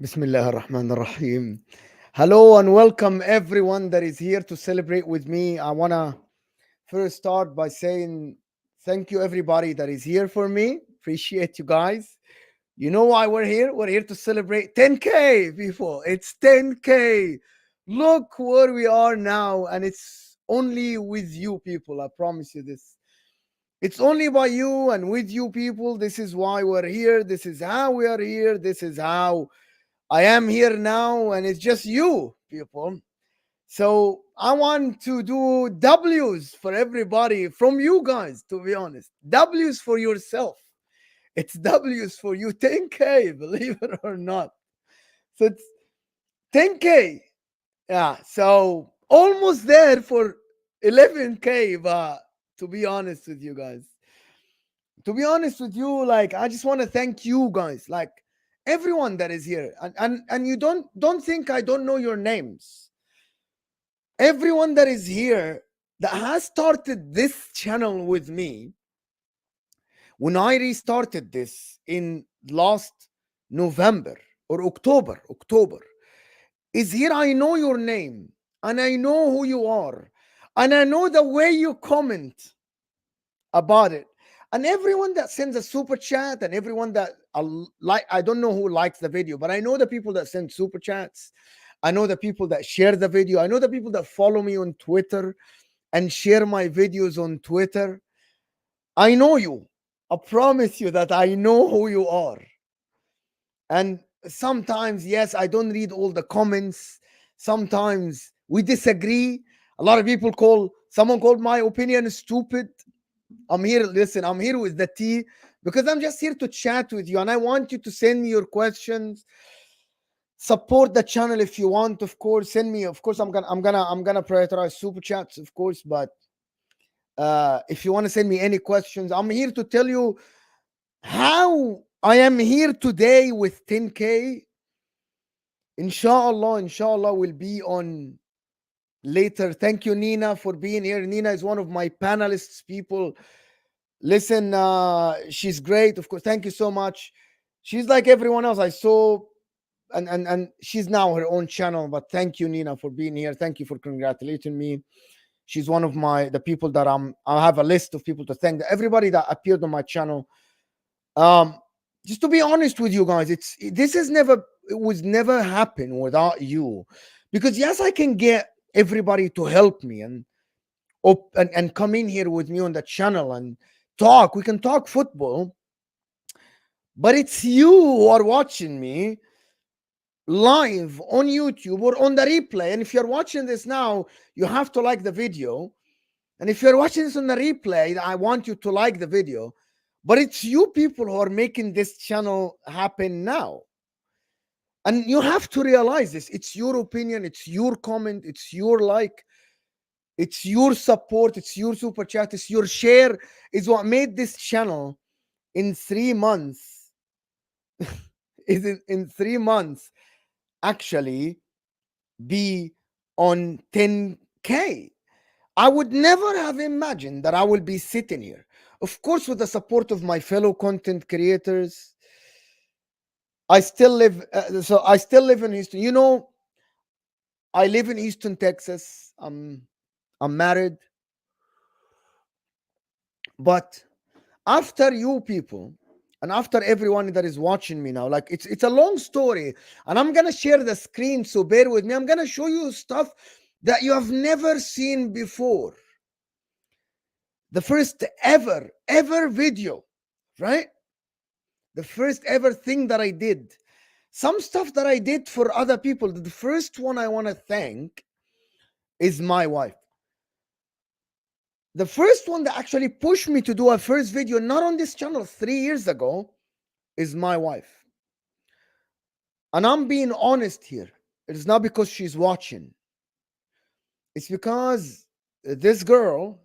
Bismillah ar-Rahman ar-Rahim. Hello and welcome everyone that is here to celebrate with me. I want to first start by saying thank you everybody that is here for me. Appreciate you guys. You know why we're here? We're here to celebrate 10K, people. It's 10K. Look where we are now, and it's only with you people. I promise you this. It's only by you and with you people. This is why we're here. This is how we are here. This is how I am here now, and it's just you, people. So I want to do W's for everybody from you guys, to be honest. W's for yourself. It's W's for you. 10K, believe it or not. So it's 10K. Yeah. So almost there for 11K, but to be honest with you guys, like I just want to thank you guys, like everyone that is here, and you don't think I don't know your names. Everyone that is here that has started this channel with me when I restarted this in last November or October is here. I know your name and I know who you are and I know the way you comment about it. And everyone that sends a super chat and everyone that like, I don't know who likes the video, but I know the people that send super chats. I know the people that share the video. I know the people that follow me on Twitter and share my videos on Twitter. I know you. I promise you that I know who you are. And sometimes, yes, I don't read all the comments. Sometimes we disagree. A lot of people someone called my opinion stupid. I'm here, listen, I'm here with the tea because I'm just here to chat with you and I want you to send me your questions. Support the channel if you want, of course. Send me, of course, I'm gonna prioritize super chats, of course, but if you want to send me any questions, I'm here to tell you how I am here today with 10K. Inshallah will be on later. Thank you, Nina, for being here. Nina is one of my panelists, people. Listen, she's great, of course. Thank you so much. She's like everyone else I saw, and she's now her own channel. But thank you, Nina, for being here. Thank you for congratulating me. She's one of the people that I have a list of people to thank. Everybody that appeared on my channel. Um, just to be honest with you guys, it was never happen without you, because yes, I can get everybody to help me and come in here with me on the channel and talk. We can talk football, but it's you who are watching me live on YouTube or on the replay. And if you're watching this now, you have to like the video. And if you're watching this on the replay, I want you to like the video. But it's you people who are making this channel happen now. And you have to realize this. It's your opinion, it's your comment, it's your like, it's your support, it's your super chat, it's your share, is what made this channel in 3 months. Is it in 3 months actually be on 10K? I would never have imagined that I will be sitting here. Of course, with the support of my fellow content creators. I still live in Houston. You know, I live in Houston, Texas. I'm married. But after you people and after everyone that is watching me now, like it's a long story, and I'm gonna share the screen, so bear with me. I'm gonna show you stuff that you have never seen before. The first ever video, right? The first ever thing that I did. Some stuff that I did for other people. The first one I want to thank is my wife. The first one that actually pushed me to do a first video, not on this channel 3 years ago, is my wife. And I'm being honest here. It's not because she's watching. It's because this girl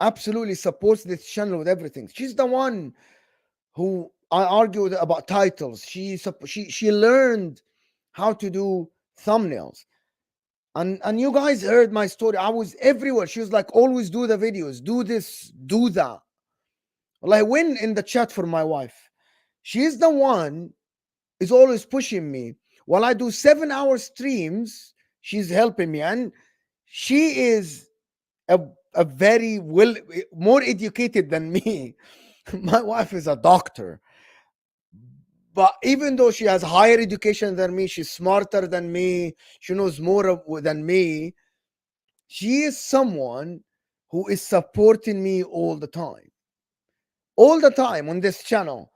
absolutely supports this channel with everything. She's the one who I argued about titles. She learned how to do thumbnails. And you guys heard my story. I was everywhere. She was like, always do the videos, do this, do that. Well, I win in the chat for my wife. She's the one is always pushing me. While I do 7 hour streams, she's helping me. And she is a, a very well, more educated than me. My wife is a doctor. But even though she has higher education than me, she's smarter than me, she knows more than me, she is someone who is supporting me all the time on this channel.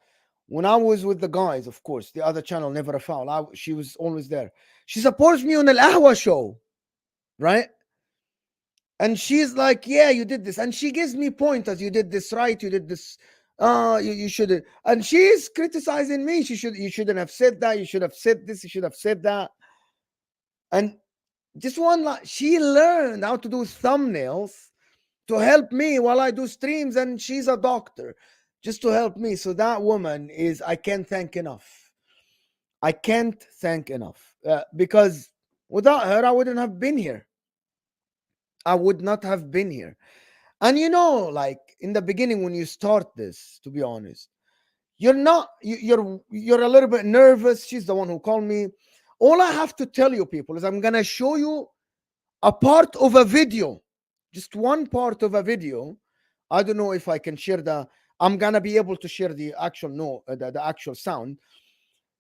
When I was with the guys, of course, the other channel, Never a Foul, she was always there. She supports me on the Ahwa show, right? And she's like, yeah, you did this. And she gives me pointers. You did this right. You did this. You shouldn't. And she's criticizing me. You shouldn't have said that. You should have said this. You should have said that. And just one, like, she learned how to do thumbnails to help me while I do streams. And she's a doctor just to help me. So that woman is, I can't thank enough. I can't thank enough because without her, I wouldn't have been here. I would not have been here. And like in the beginning when you start this, to be honest, you're not you're a little bit nervous. She's the one who called me. All I have to tell you people is I'm gonna show you a part of a video, just one part of a video. I don't know if I can share I'm gonna be able to share the actual no the actual sound.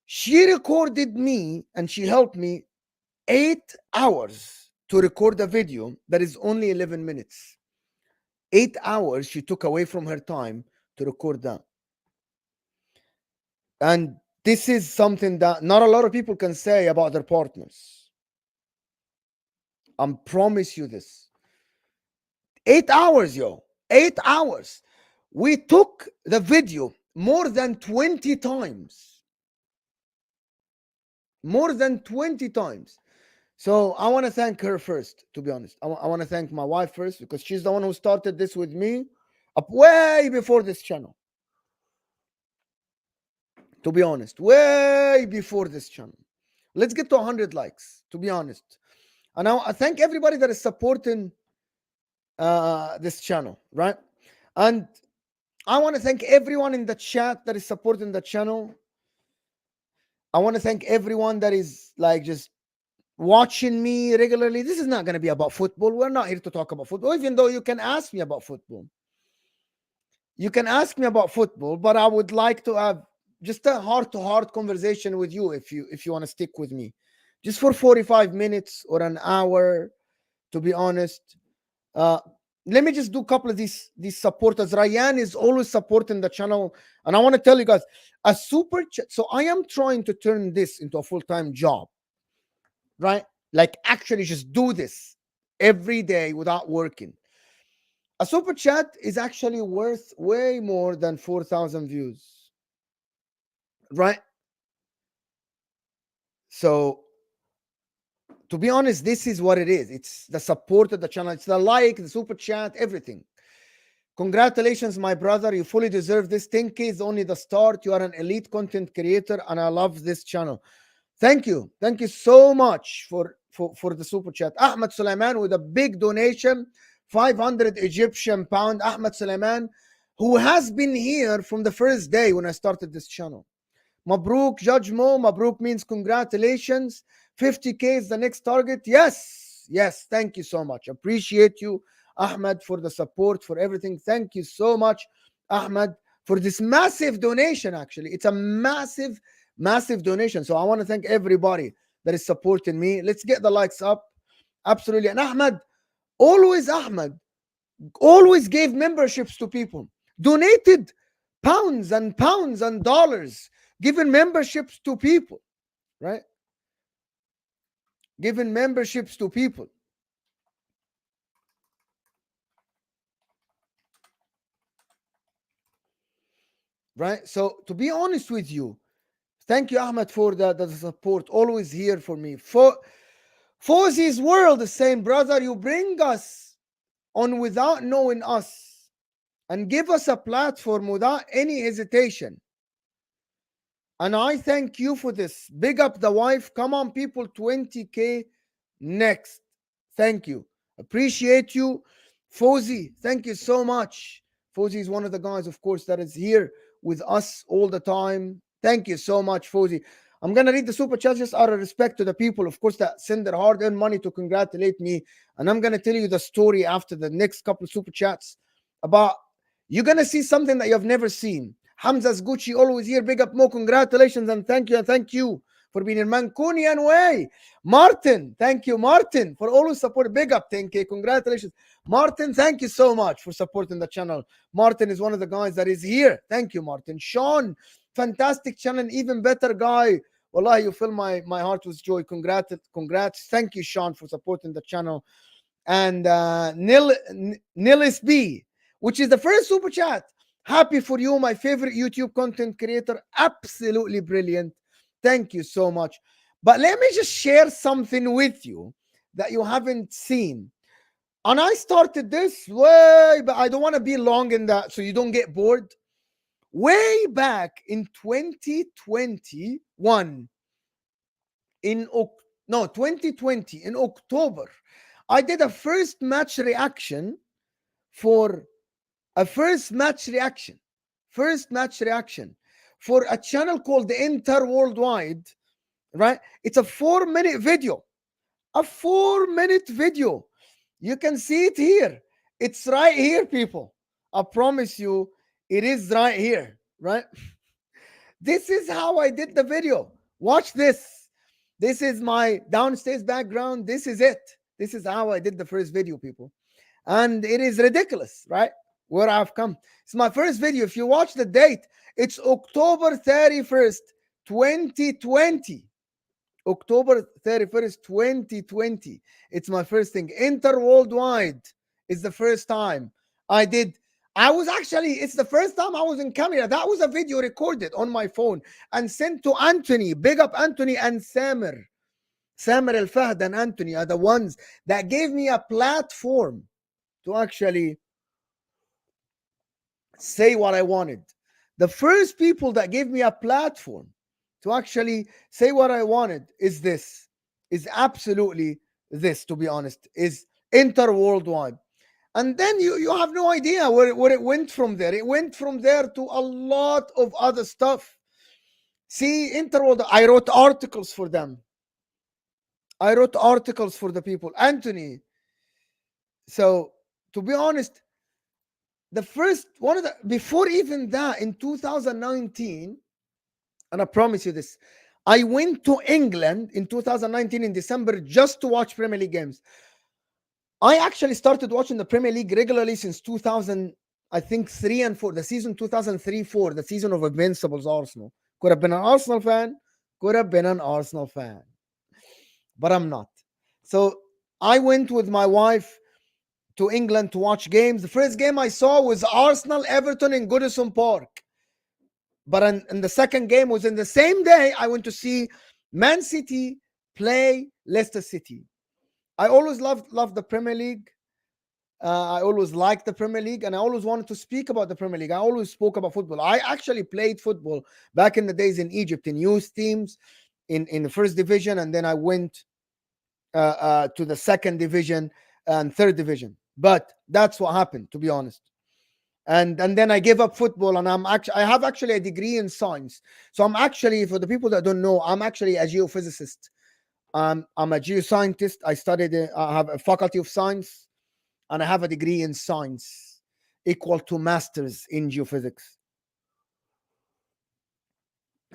She recorded me and she helped me 8 hours to record a video that is only 11 minutes. 8 hours she took away from her time to record that. And this is something that not a lot of people can say about their partners. I promise you this. 8 hours, yo. 8 hours. We took the video more than 20 times. More than 20 times. So I want to thank her first, to be honest. I want to thank my wife first because she's the one who started this with me up way before this channel. To be honest, way before this channel. Let's get to 100 likes, to be honest. And I thank everybody that is supporting this channel, right? And I want to thank everyone in the chat that is supporting the channel. I want to thank everyone that is like just watching me regularly. This is not going to be about football. We're not here to talk about football, even though you can ask me about football. You can ask me about football, but I would like to have just a heart-to-heart conversation with you if you want to stick with me, just for 45 minutes or an hour. To be honest, let me just do a couple of these supporters. Ryan is always supporting the channel, and I want to tell you guys a super chat. So I am trying to turn this into a full-time job, right? Like actually just do this every day without working. A super chat is actually worth way more than 4,000 views, right? So to be honest, this is what it is. It's the support of the channel. It's the like, the super chat, everything. Congratulations, my brother. You fully deserve this. 10K is only the start. You are an elite content creator, and I love this channel. Thank you. Thank you so much for the super chat. Ahmed Sulaiman with a big donation, 500 Egyptian pound. Ahmed Sulaiman, who has been here from the first day when I started this channel. Mabruk, Judge Mo. Mabruk means congratulations. 50K is the next target. Yes. Yes. Thank you so much. Appreciate you, Ahmed, for the support, for everything. Thank you so much, Ahmed, for this massive donation. Actually, it's a massive, massive donation. So I want to thank everybody that is supporting me. Let's get the likes up. Absolutely. And Ahmed always gave memberships to people, donated pounds and pounds and dollars, giving memberships to people, right? Giving memberships to people. Right? So to be honest with you, thank you, Ahmed, for the support. Always here for me. For Fawzi's World is saying, brother, you bring us on without knowing us and give us a platform without any hesitation. And I thank you for this. Big up the wife. Come on, people, 20K next. Thank you. Appreciate you. Fawzi, thank you so much. Fawzi is one of the guys, of course, that is here with us all the time. Thank you so much, Fawzi. I'm gonna read the super chats just out of respect to the people, of course, that send their hard-earned money to congratulate me. And I'm gonna tell you the story after the next couple of super chats about you're gonna see something that you've never seen. Hamza's Gucci always here. Big up Mo. Congratulations and thank you for being in Mancunian way. Martin, thank you, Martin, for always supporting. Big up, thank you. Congratulations. Martin, thank you so much for supporting the channel. Martin is one of the guys that is here. Thank you, Martin. Sean, fantastic channel, even better guy. Wallah, you fill my heart with joy. Congrats. Thank you, Sean, for supporting the channel. And Nilis B, which is the first super chat. Happy for you, my favorite YouTube content creator. Absolutely brilliant. Thank you so much. But let me just share something with you that you haven't seen. And I started this way, but I don't want to be long in that so you don't get bored. Way back in 2021, in 2020, in October, I did a first match reaction for first match reaction for a channel called the Inter Worldwide, right? It's a 4-minute video, a 4-minute video. You can see it here. It's right here, people. I promise you, it is right here, right? This is how I did the video. Watch this. This is my downstairs background. This is it. This is how I did the first video, people. And it is ridiculous, right? Where I've come. It's my first video. If you watch the date, it's October 31st, 2020. October 31st, 2020. It's my first thing. Inter Worldwide is the first time I did. It's the first time I was in camera. That was a video recorded on my phone and sent to Anthony. Big up Anthony and Samer. Samer El Fahd and Anthony are the ones that gave me a platform to actually say what I wanted. The first people that gave me a platform to actually say what I wanted is absolutely this, to be honest, is Inter Worldwide. And then you have no idea where it went from there. It went from there to a lot of other stuff. See, Inter World, I wrote articles for them. I wrote articles for the people. Anthony. So, to be honest, the first one of the, before even that, in 2019, and I promise you this, I went to England in 2019 in December just to watch Premier League games. I actually started watching the Premier League regularly since 2000, I think 3 and 4, the season 2003-4, the season of Invincibles Arsenal. Could have been an Arsenal fan, but I'm not. So I went with my wife to England to watch games. The first game I saw was Arsenal Everton in Goodison Park. But and the second game was in the same day. I went to see Man City play Leicester City. I always loved the Premier League. I always liked the Premier League, and I always wanted to speak about the Premier League. I always spoke about football. I actually played football back in the days in Egypt in youth teams, in the first division, and then I went to the second division and third division. But that's what happened, to be honest. And then I gave up football, and I have actually a degree in science. So I'm actually, for the people that don't know, I'm actually a geophysicist. I'm a geoscientist. I have a faculty of science, and I have a degree in science equal to masters in geophysics.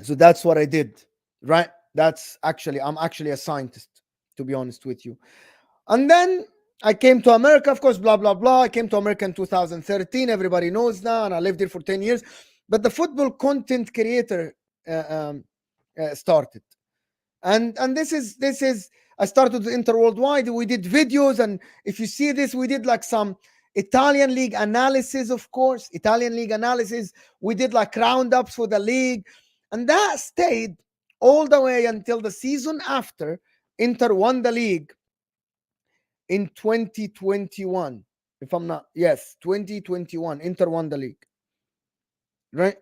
So that's what I did, right? I'm actually a scientist, to be honest with you. And then I came to America, of course, blah, blah, blah. I came to America in 2013. Everybody knows that. And I lived there for 10 years. But the football content creator started. And this is, I started with Inter Worldwide. We did videos. And if you see this, we did like some Italian league analysis, of course. Italian league analysis. We did like roundups for the league. And that stayed all the way until the season after Inter won the league. In 2021, if I'm not, yes, 2021, Inter won the league, right?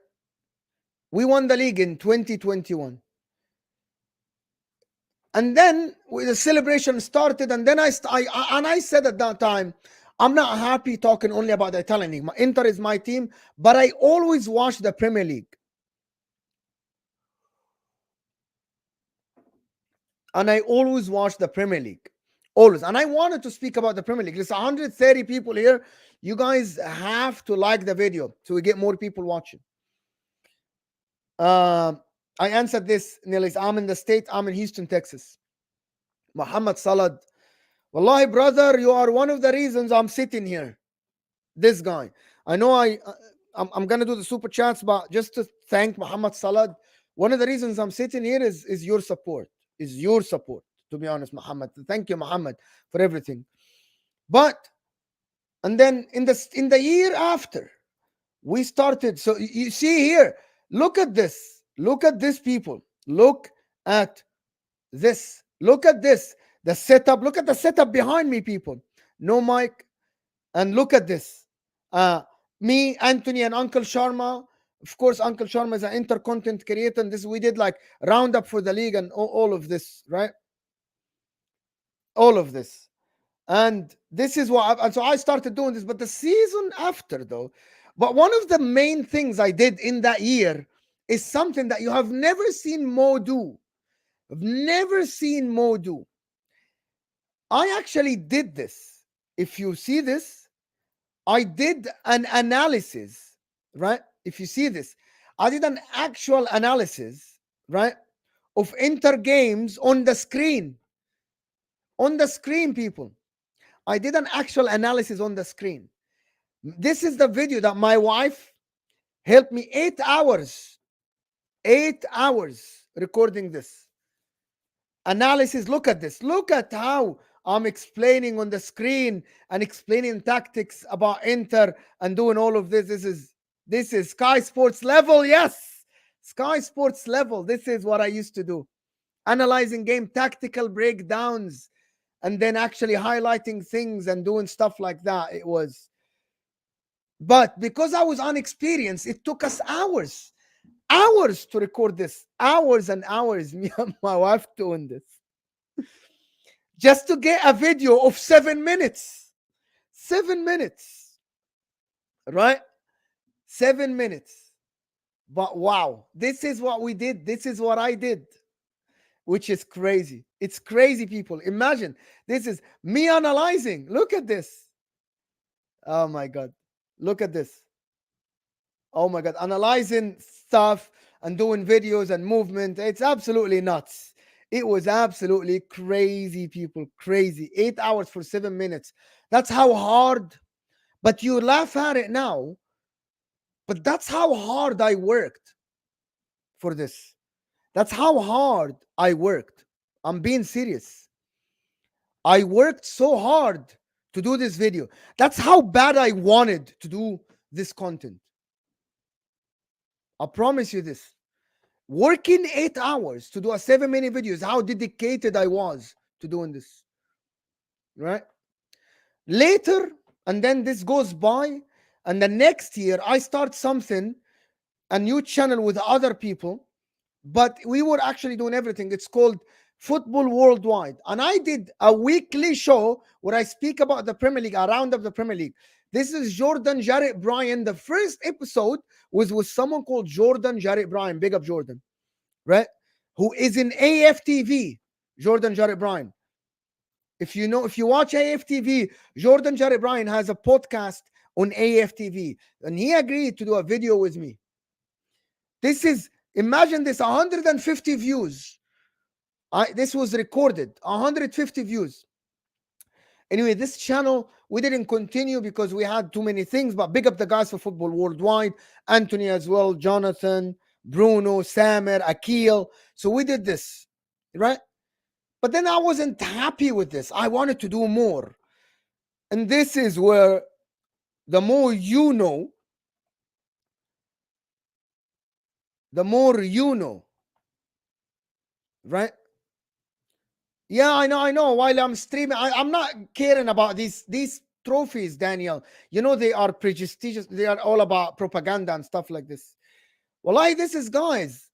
We won the league in 2021. And then the celebration started, and then I said at that time, I'm not happy talking only about the Italian league. Inter is my team, but I always watch the Premier League. and I always watch the Premier League. Always. And I wanted to speak about the Premier League. There's 130 people here. You guys have to like the video so we get more people watching. I answered this, Nilis. I'm in the state. I'm in Houston, Texas. Muhammad Salad. Wallahi, brother, you are one of the reasons I'm sitting here. This guy. I know I'm gonna do the super chats, but just to thank Muhammad Salad. One of the reasons I'm sitting here is your support. Is your support, to be honest, Muhammad. Thank you, Muhammad, for everything. But and then in the year after, we started. So you see here, look at this. Look at this, people. Look at this. Look at this. The setup. Look at the setup behind me, people. No mic. And look at this. Me, Anthony, and Uncle Sharma. Of course, Uncle Sharma is an inter-content creator. And this we did like roundup for the league and all of this, right? All of this. And this is what and so I started doing this. But the season after, though, but one of the main things I did in that year is something that you have never seen Mo do. I've never seen Mo do. I actually did this. If you see this, I did an analysis, right? If you see this, I did an actual analysis, right, of Inter games on the screen. On the screen, people. I did an actual analysis on the screen. This is the video that my wife helped me 8 hours. 8 hours recording this analysis. Look at this. Look at how I'm explaining on the screen and explaining tactics about Inter and doing all of this. This is Sky Sports level. Yes, Sky Sports level. This is what I used to do. Analyzing game tactical breakdowns and then actually highlighting things and doing stuff like that. It was, but because I was unexperienced, it took us hours to record this. Hours and hours, me and my wife doing this. Just to get a video of 7 minutes. 7 minutes. Right? 7 minutes. But wow, this is what we did. This is what I did. Which is crazy. It's crazy, people. Imagine. This is me analyzing. Look at this. Oh my God. Look at this. Oh my God. Analyzing stuff and doing videos and movement. It's absolutely nuts. It was absolutely crazy, people. Crazy. 8 hours for 7 minutes. That's how hard. But you laugh at it now. But that's how hard I worked for this. That's how hard I worked. I'm being serious. I worked so hard to do this video. That's how bad I wanted to do this content. I promise you this. Working 8 hours to do a 7-minute video is how dedicated I was to doing this. Right? Later, and then this goes by, and the next year I start something, a new channel with other people, but we were actually doing everything. It's called Football Worldwide. And I did a weekly show where I speak about the Premier League, a round of the Premier League. This is Jordan Jarrett Bryan. The first episode was with someone called Jordan Jarrett Bryan. Big up Jordan, right? Who is in AFTV, Jordan Jarrett Bryan. If you watch AFTV, Jordan Jarrett Bryan has a podcast on AFTV. And he agreed to do a video with me. Imagine this, 150 views. This was recorded, 150 views. Anyway, this channel, we didn't continue because we had too many things, but big up the guys for Football Worldwide, Anthony as well, Jonathan, Bruno, Samer, Akil. So we did this, right? But then I wasn't happy with this. I wanted to do more. And this is where the more you know, right? Yeah, I know. While I'm streaming, I'm not caring about these trophies, Daniel. You know, they are prestigious. They are all about propaganda and stuff like this. Well, this is guys.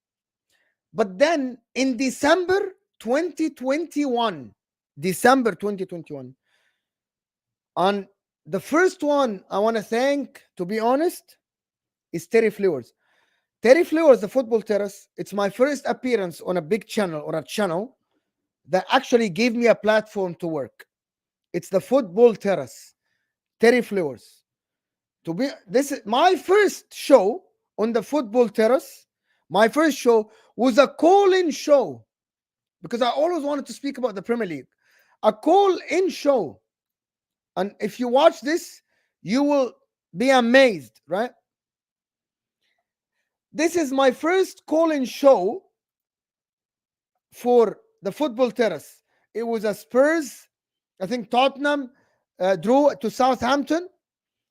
But then in December 2021, on the first one I want to thank, to be honest, is Terry Flowers. Terry Flowers, the Football Terrace. It's my first appearance on a big channel or a channel. that actually gave me a platform to work. It's the Football Terrace, Terry Flowers. To be this is my first show on the Football Terrace. My first show was a call-in show because I always wanted to speak about the Premier League. A call-in show, and if you watch this, you will be amazed, right? This is my first call-in show for the Football Terrace. It was a Spurs, I think Tottenham drew to Southampton,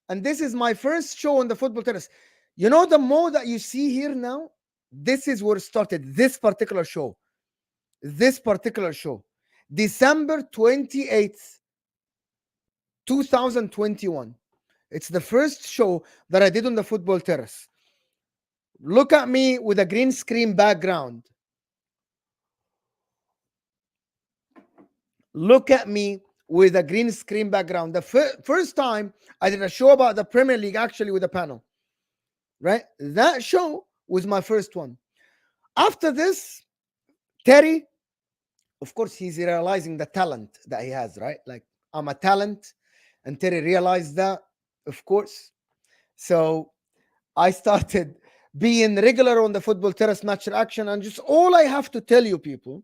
and this is my first show on the Football Terrace. You know the mode that you see here now? This is where it started. This particular show. This particular show. December 28th, 2021. It's the first show that I did on the Football Terrace. Look at me with a green screen background. Look at me with a green screen background. The first time I did a show about the Premier League actually with a panel, right? That show was my first one. After this, Terry, of course, he's realizing the talent that he has, right? Like, I'm a talent, and Terry realized that, of course. So I started being regular on the Football Terrace Match Reaction, and just all I have to tell you, people,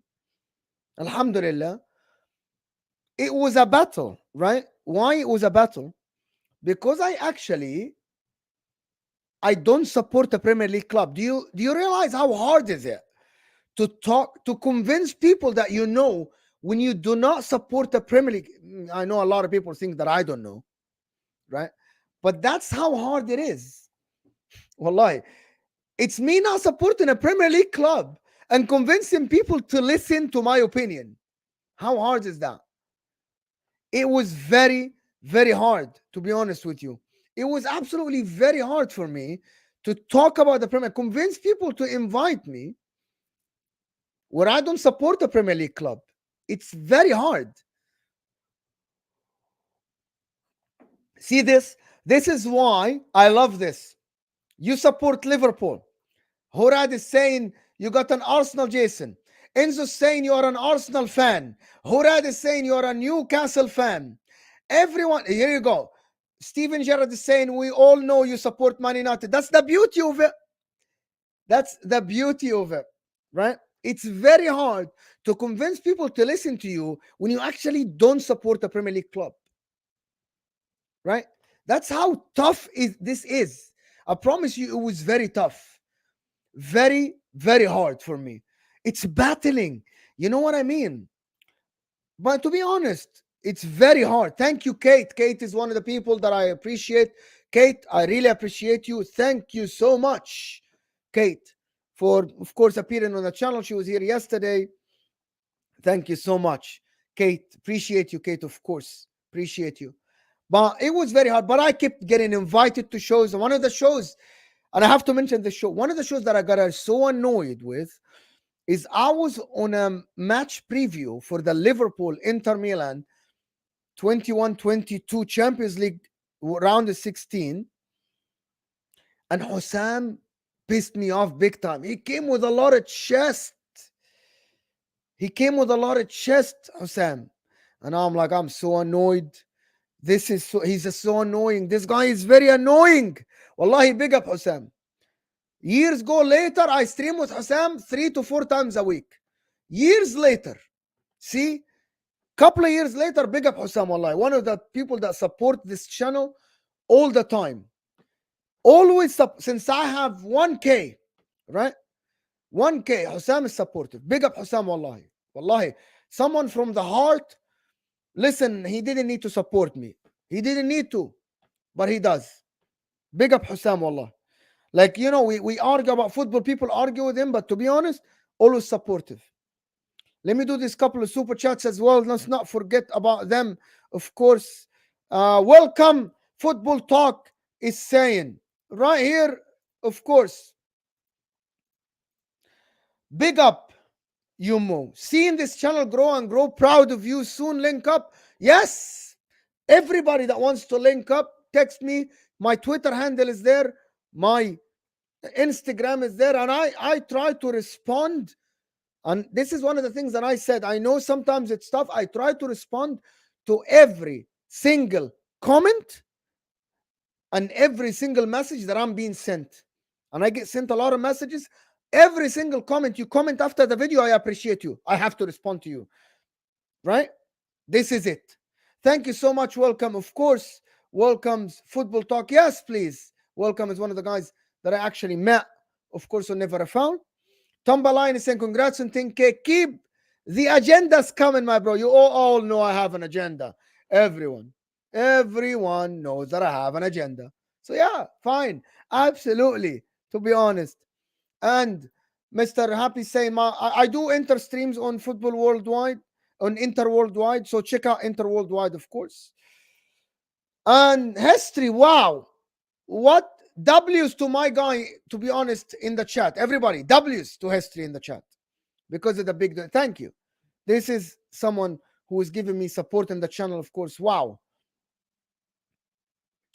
Alhamdulillah, it was a battle, right? Why it was a battle? Because I don't support the Premier League club. Do you realize how hard is it to talk to convince people that you know when you do not support the Premier League? I know a lot of people think that I don't know, right? But that's how hard it is. Wallahi. It's me not supporting a Premier League club and convincing people to listen to my opinion. How hard is that? It was very, very hard, to be honest with you. It was absolutely very hard for me to talk about the Premier, convince people to invite me where I don't support the Premier League club. It's very hard. See this? This is why I love this. You support Liverpool. Horad is saying you got an Arsenal, Jason. Enzo's saying you are an Arsenal fan. Horad is saying you are a Newcastle fan. Everyone, here you go. Steven Gerrard is saying we all know you support Man United. That's the beauty of it. That's the beauty of it, right? It's very hard to convince people to listen to you when you actually don't support the Premier League club, right? That's how tough this is. I promise you, it was very tough. Very, very hard for me. It's battling. You know what I mean? But to be honest, it's very hard. Thank you, Kate. Kate is one of the people that I appreciate. Kate, I really appreciate you. Thank you so much, Kate, for, of course, appearing on the channel. She was here yesterday. Thank you so much, Kate. Appreciate you, Kate, of course. Appreciate you. But it was very hard. But I kept getting invited to shows. One of the shows, and I have to mention the show, one of the shows that I got so annoyed with is I was on a match preview for the Liverpool Inter Milan 21-22 Champions League round of 16, and Hussam pissed me off big time. He came with a lot of chest. Hussam. And I'm like, I'm so annoyed. He's just so annoying. This guy is very annoying. Wallahi, big up Hussam. Years go later, I stream with Hussam 3 to 4 times a week. Years later, see, couple of years later, big up Hussam, wallahi. One of the people that support this channel all the time. Always, since I have 1K, right? 1K, Hussam is supportive. Big up Hussam, wallahi. Wallahi, someone from the heart. Listen, he didn't need to support me. He didn't need to, but he does. Big up Hussam, wallahi. Like, you know, we argue about football. People argue with him, but to be honest, always supportive. Let me do this couple of super chats as well. Let's not forget about them, of course. Welcome, Football Talk is saying right here, of course. Big up, Yumo. Seeing this channel grow and grow. Proud of you. Soon link up. Yes. Everybody that wants to link up, text me. My Twitter handle is there. My Instagram is there. And I try to respond And this is one of the things that I said. I know sometimes it's tough. I try to respond to every single comment and every single message that I'm being sent. And I get sent a lot of messages. Every single comment you comment after the video, I appreciate you. I have to respond to you, right? This is it. Thank you so much. Welcome. Of course, welcomes Football Talk. Yes, please. Welcome is one of the guys that I actually met, of course, on Never Found. Tomba Line is saying, congrats on 10K. Keep the agendas coming, my bro. You all know I have an agenda. Everyone knows that I have an agenda. So, yeah, fine. Absolutely. To be honest. And Mr. Happy saying, I do enter streams on Football Worldwide, on Inter Worldwide. So, check out Inter Worldwide, of course. And history, wow. What W's to my guy, to be honest, in the chat. Everybody, W's to history in the chat because of the big. Thank you. This is someone who is giving me support in the channel, of course. Wow.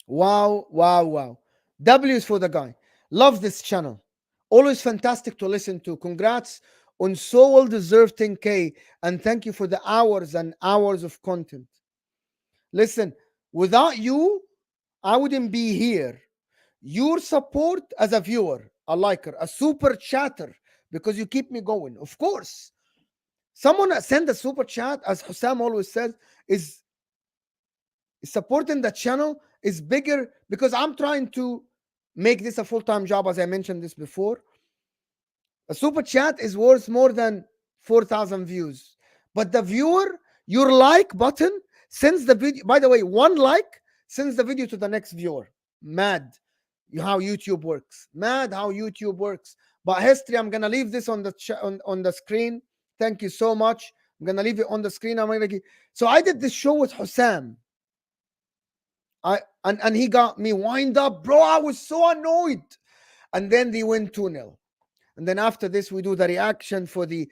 Wow, wow, wow. W's for the guy. Love this channel. Always fantastic to listen to. Congrats on so well deserved 10K. And thank you for the hours and hours of content. Listen, without you, I wouldn't be here. Your support as a viewer, a liker, a super chatter, because you keep me going. Of course, someone that send a super chat, as Hussam always says, is supporting the channel is bigger because I'm trying to make this a full-time job, as I mentioned this before. A super chat is worth more than 4,000 views. But the viewer, your like button sends the video. By the way, one like sends the video to the next viewer. Mad how YouTube works. Mad how YouTube works. But history, I'm gonna leave this on the on the screen. Thank you so much. I'm gonna leave it on the screen. So I did this show with Hussam. And he got me wind up, bro. I was so annoyed. And then they win 2-0. And then after this, we do the reaction for the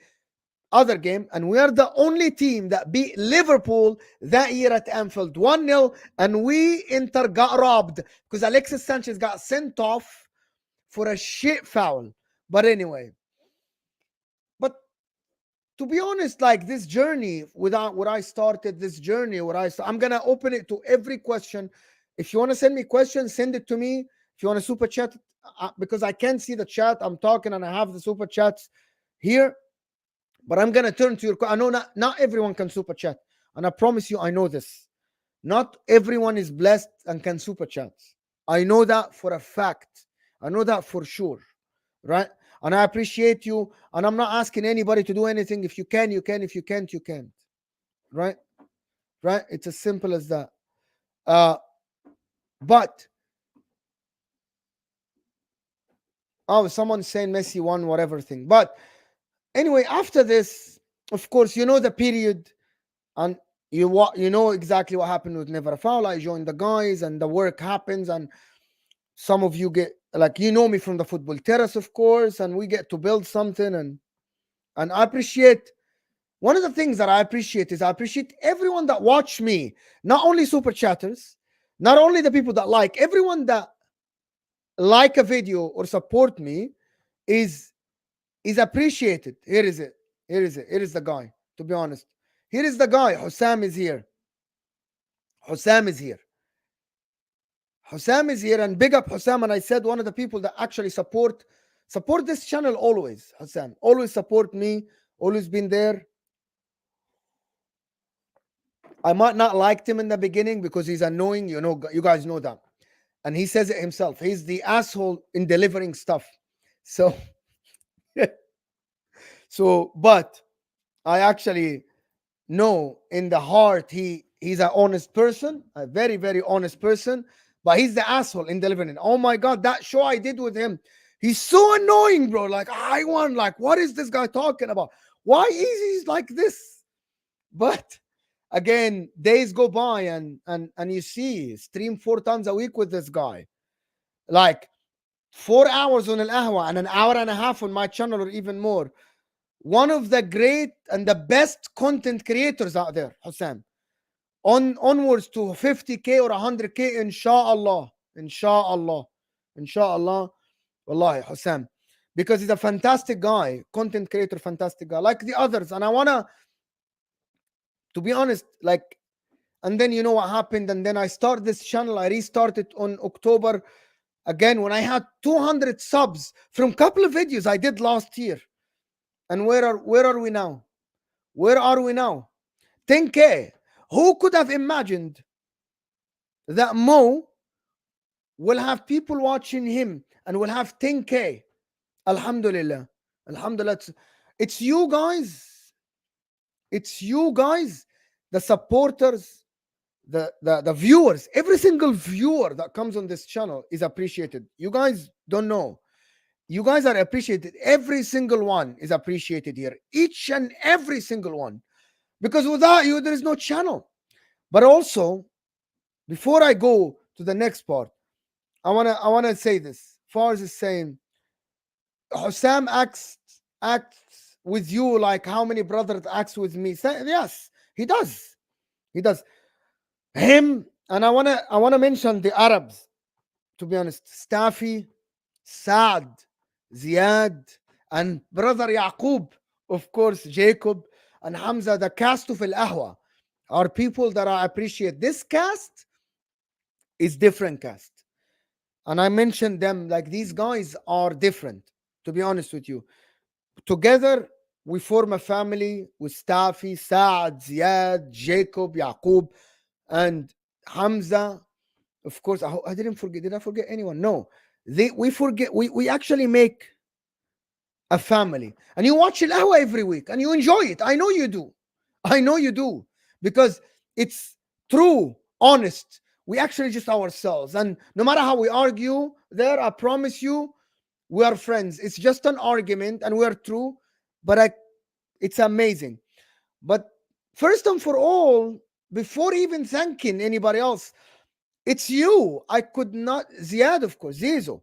other game. And we are the only team that beat Liverpool that year at Anfield 1-0. And we Inter got robbed because Alexis Sanchez got sent off for a shit foul. But anyway. But to be honest, like this journey, without what I started, this journey, I'm going to open it to every question. If you want to send me questions, send it to me. If you want to super chat, because I can't see the chat, I'm talking and I have the super chats here. But I'm going to turn to your. I know not everyone can super chat. And I promise you, I know this. Not everyone is blessed and can super chat. I know that for a fact. I know that for sure. Right? And I appreciate you. And I'm not asking anybody to do anything. If you can, you can. If you can't, you can't. Right? Right? It's as simple as that. But someone's saying Messi won whatever thing. But anyway, after this, of course, you know the period, and you know exactly what happened with Never Foul. I joined the guys, and the work happens, and some of you get like you know me from the football terrace, of course, and we get to build something, and I appreciate. One of the things that I appreciate is I appreciate everyone that watch me, not only super chatters, not only the people that like, everyone that like a video or support me is appreciated. Here is it. Here is it. Here is the guy. To be honest, here is the guy. Hussam is here. Hussam is here. Hussam is here, and big up Hussam. And I said one of the people that actually support this channel always. Hussam always support me. Always been there. I might not liked him in the beginning because he's annoying. You know, you guys know that. And he says it himself. He's the asshole in delivering stuff. So, but I actually know in the heart he's an honest person, a very, very honest person. But he's the asshole in delivering. Oh my God, that show I did with him, he's so annoying, bro. Like I want, like, what is this guy talking about? Why is he like this? But again, days go by and you see stream 4 times a week with this guy, like 4 hours on al-ahwa and an hour and a half on my channel or even more. One of the great and the best content creators out there, Hussam. Onwards to 50K or 100K, inshallah. Inshallah. Inshallah. Wallahi, Hussam. because he's a fantastic guy, content creator, fantastic guy, like the others. And I wanna, to be honest, like, and then you know what happened, and then I start this channel. I restarted on October again when I had 200 subs from couple of videos I did last year. And where are we now? Where are we now? 10K. Who could have imagined that Mo will have people watching him and will have 10K? Alhamdulillah. Alhamdulillah. It's you guys. It's you guys, the supporters, the viewers. Every single viewer that comes on this channel is appreciated. You guys don't know. You guys are appreciated. Every single one is appreciated here. Each and every single one. Because without you, there is no channel. But also, before I go to the next part, I wanna say this. Fars is saying Hussam acts with you like how many brothers acts with me. Yes, he does. He does. Him, and I wanna mention the Arabs, to be honest. Staffy, Saad, Ziad, and brother Yaqub, of course, Jacob, and Hamza, the cast of Al Ahwa, are people that I appreciate. This cast is different cast. And I mentioned them like these guys are different, to be honest with you. Together, we form a family with Stafi, Saad, Ziad, Jacob, Yaqub, and Hamza. Of course, I didn't forget. Did I forget anyone? No. We actually make a family. And you watch Al every week and you enjoy it. I know you do. I know you do. Because it's true, honest. We actually just ourselves. And no matter how we argue there, I promise you, we are friends. It's just an argument and we're true. But it's amazing. But first and for all, before even thanking anybody else, it's you. I could not. Ziad, of course. Zizo.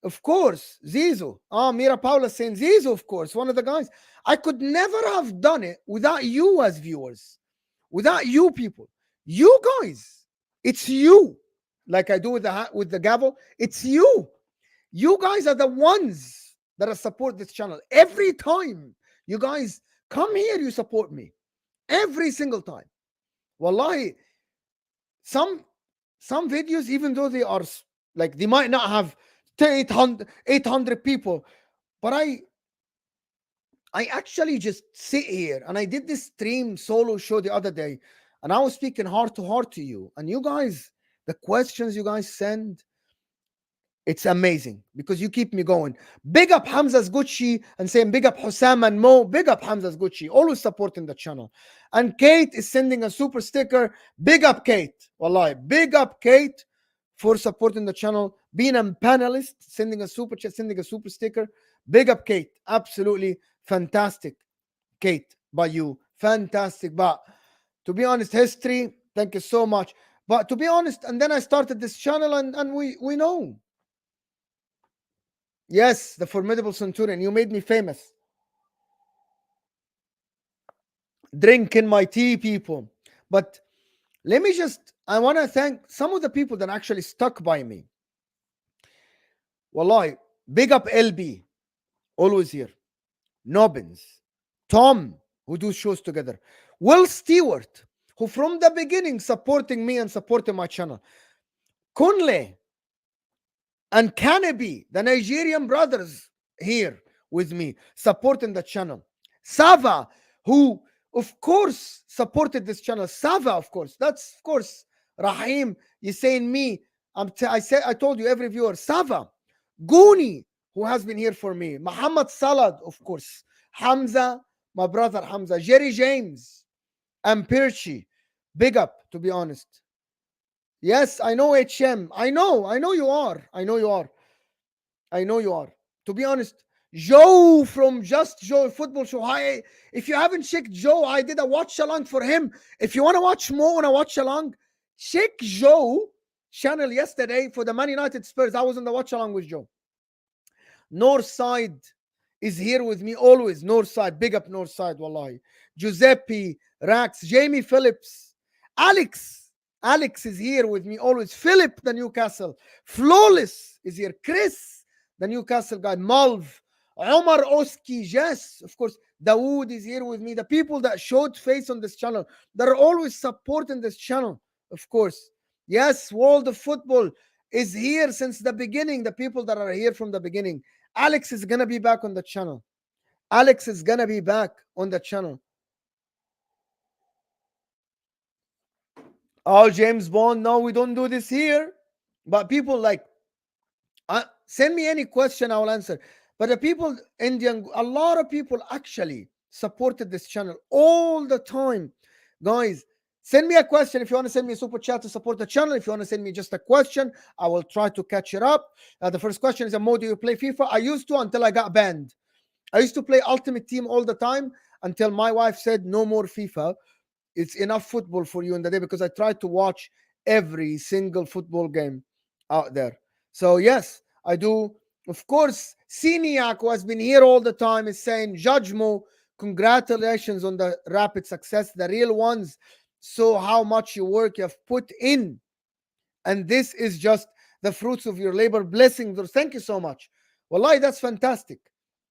Of course. Zizo. Mira Paula saying Zizo, of course. One of the guys. I could never have done it without you as viewers. Without you people. You guys. It's you. Like I do with the gavel. It's you. You guys are the ones that support this channel. Every time you guys come here, you support me. Every single time. Wallahi, some videos, even though they are like they might not have 800 people, but I actually just sit here and I did this stream solo show the other day, and I was speaking heart to heart to you, and you guys, the questions you guys send, it's amazing because you keep me going. Big up Hamza's Gucci and saying big up Hussam and Mo. Big up Hamza's Gucci, always supporting the channel. And Kate is sending a super sticker. Big up Kate. Wallahi, big up Kate for supporting the channel. Being a panelist, sending a super chat, sending a super sticker. Big up Kate. Absolutely fantastic, Kate, by you. Fantastic. But to be honest, history, thank you so much. But to be honest, and then I started this channel and we know. Yes, the formidable Centurion. You made me famous. Drinking my tea, people. But let me I want to thank some of the people that actually stuck by me. Wallahi, big up LB, always here. Nobbins, Tom, who do shows together. Will Stewart, who from the beginning supporting me and supporting my channel. Kunle and Canaby, the Nigerian brothers here with me, supporting the channel. Sava, who of course supported this channel. Sava, of course. That's of course Rahim. You saying me. I told you every viewer. Sava, Gooni, who has been here for me. Muhammad Salad, of course. Hamza, my brother Hamza. Jerry James, and Pirchi. Big up, to be honest. Yes, I know HM. I know you are. I know you are. I know you are. To be honest, Joe from Just Joe Football Show. If you haven't checked Joe, I did a watch along for him. If you want to watch more on a watch along, check Joe channel yesterday for the Man United Spurs. I was on the watch along with Joe. Northside is here with me always. Northside, big up Northside, wallahi. Giuseppe, Rax, Jamie Phillips, Alex is here with me always. Philip, the Newcastle. Flawless is here. Chris, the Newcastle guy. Malv, Omar Oski, yes, of course. Dawood is here with me. The people that showed face on this channel, that are always supporting this channel, of course. Yes, World of Football is here since the beginning. The people that are here from the beginning. Alex is gonna be back on the channel. Alex is gonna be back on the channel. Oh, James Bond, no, we don't do this here. But people like send me any question, I will answer. But the people, Indian, a lot of people actually supported this channel all the time. Guys, send me a question if you want to send me a super chat to support the channel. If you want to send me just a question, I will try to catch it up. The first question is, Mo, do you play FIFA? I used to until I got banned. I used to play Ultimate Team all the time until my wife said no more FIFA. It's enough football for you in the day, because I try to watch every single football game out there. So yes, I do. Of course, Siniak, who has been here all the time, is saying, Judge Mo, congratulations on the rapid success, the real ones. So how much you work you have put in, and this is just the fruits of your labor. Blessings. Thank you so much. Wallahi, that's fantastic.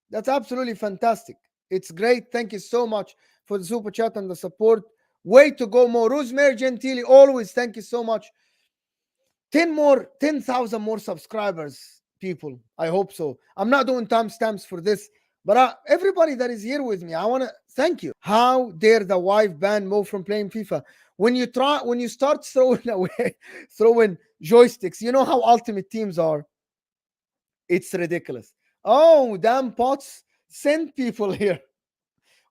That's absolutely fantastic. It's great. Thank you so much for the super chat and the support. Way to go, Mo. Rosemary Gentili, always thank you so much. 10,000 more subscribers, people. I hope so. I'm not doing timestamps for this, but everybody that is here with me, I want to thank you. How dare the wife ban Mo from playing FIFA? When you start throwing away, throwing joysticks, you know how ultimate teams are. It's ridiculous. Oh, damn pots send people here.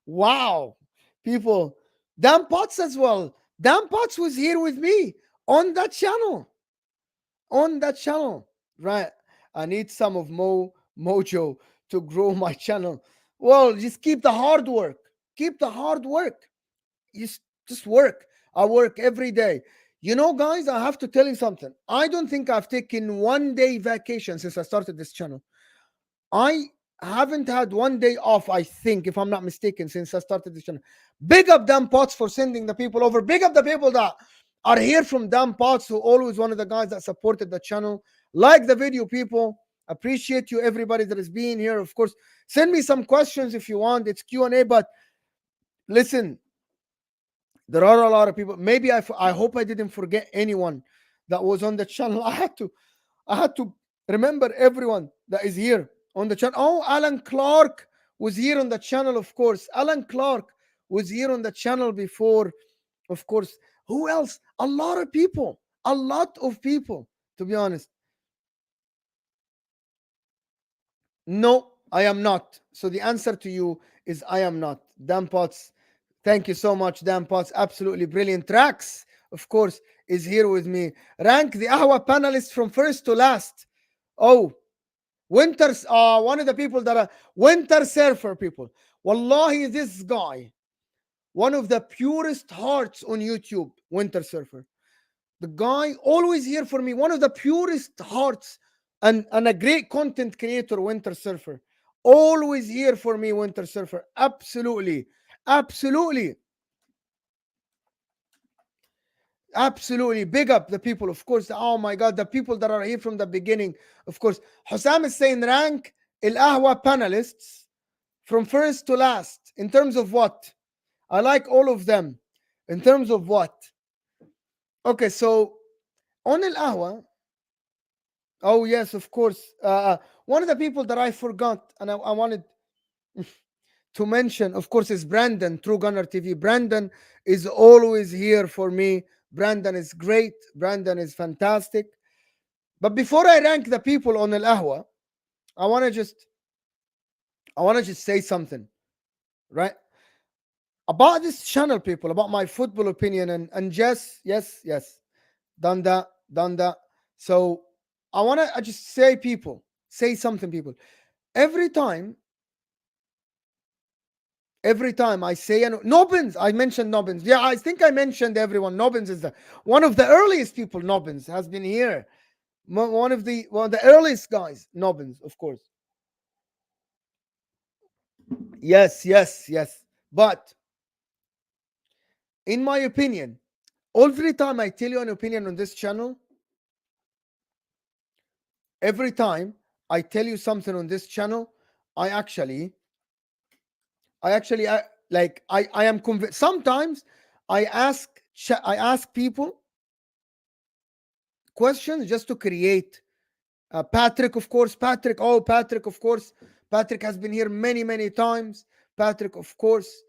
Wow, people, damn pots as well. Damn pots was here with me on that channel. On that channel. Right. I need some of Mojo to grow my channel. Well, just keep the hard work. Keep the hard work. Just work. I work every day. You know, guys, I have to tell you something. I don't think I've taken 1 day vacation since I started this channel. I haven't had 1 day off, I think, if I'm not mistaken, since I started this channel. Big up damn pots for sending the people over. Big up the people that are here from damn pots, who always one of the guys that supported the channel. Like the video, people. Appreciate you, everybody that is being here. Of course, send me some questions if you want. It's Q&A, but listen, there are a lot of people. Maybe I hope I didn't forget anyone that was on the channel. I had to remember everyone that is here on the channel. Oh, Alan Clark was here on the channel, of course. Alan Clark was here on the channel before, of course. Who else? A lot of people. A lot of people, to be honest. No, I am not. So the answer to you is I am not. Dan Potts, thank you so much, Dan Potts. Absolutely brilliant. Tracks, of course, is here with me. Rank the Ahwa panelists from first to last. Oh, Winters, one of the people that are Winter Surfer people. Wallahi, this guy, one of the purest hearts on YouTube, Winter Surfer. The guy always here for me, one of the purest hearts, and a great content creator, Winter Surfer. Always here for me, Winter Surfer. Absolutely. Absolutely. Absolutely. Big up the people, of course. Oh my God, the people that are here from the beginning, of course. Hussam is saying rank El Ahwa panelists from first to last. In terms of what? I like all of them. In terms of what? Okay, so on El Ahwa, oh yes, of course. One of the people that I forgot and I wanted to mention, of course, is Brandon, True Gunner TV. Brandon is always here for me. Brandon is great. Brandon is fantastic. But before I rank the people on Al Ahwa, I want to just say something, right? About this channel, people, about my football opinion, and yes, done that. So I want to just say something, people. Every time I say Nobbins, I mentioned Nobbins. Yeah, I think I mentioned everyone. Nobbins is one of the earliest people. Nobbins has been here. One of the earliest guys. Nobbins, of course. Yes. But in my opinion, every time I tell you an opinion on this channel, every time I tell you something on this channel, I actually, I am convinced. Sometimes I ask people questions just to create. Patrick, of course. Patrick, oh, Patrick, of course. Patrick has been here many, many times. Patrick, of course.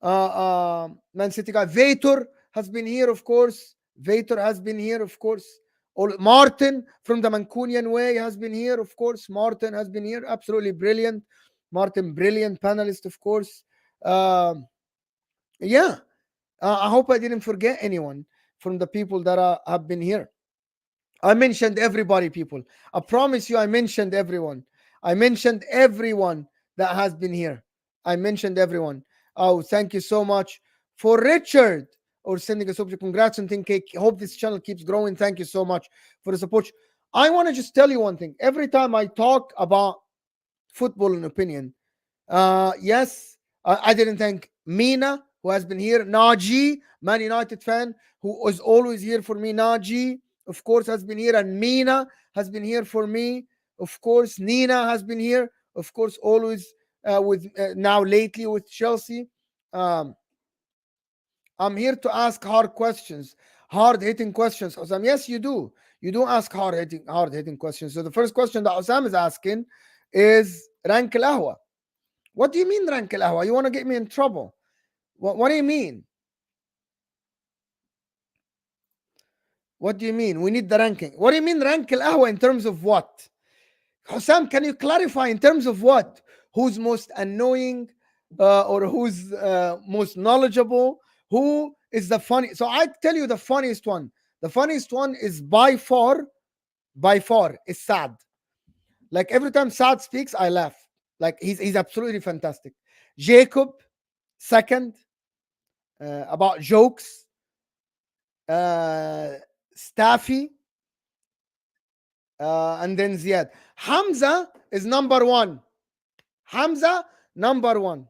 Man City guy. Vator has been here, of course. Vator has been here, of course. Martin from the Mancunian Way has been here, of course. Martin has been here. Absolutely brilliant. Martin, brilliant panelist, of course. Yeah. I hope I didn't forget anyone from the people that have been here. I mentioned everybody, people. I promise you, I mentioned everyone. I mentioned everyone that has been here. I mentioned everyone. Oh, thank you so much for Richard or sending us super. Congrats on Think Cake. Hope this channel keeps growing. Thank you so much for the support. I want to just tell you one thing. Every time I talk about football and opinion, yes, I didn't thank Mina, who has been here. Naji, Man United fan, who is always here for me. Naji, of course, has been here. And Mina has been here for me. Of course, Nina has been here. Of course, always with now lately with Chelsea. Um, I'm here to ask hard questions, hard hitting questions. Osam, yes, you do. You do ask hard hitting questions. So the first question that Osam is asking is rank al. What do you mean rank al? You want to get me in trouble? What do you mean? What do you mean? We need the ranking. What do you mean rank al in terms of what? Hussam, can you clarify in terms of what? Who's most annoying or who's most knowledgeable? Who is the funny? So I tell you the funniest one. The funniest one is by far, is Sad. Like every time Sad speaks, I laugh. Like he's absolutely fantastic. Jacob, second, about jokes. Staffy, and then Ziad. Hamza is number one. Hamza, number one.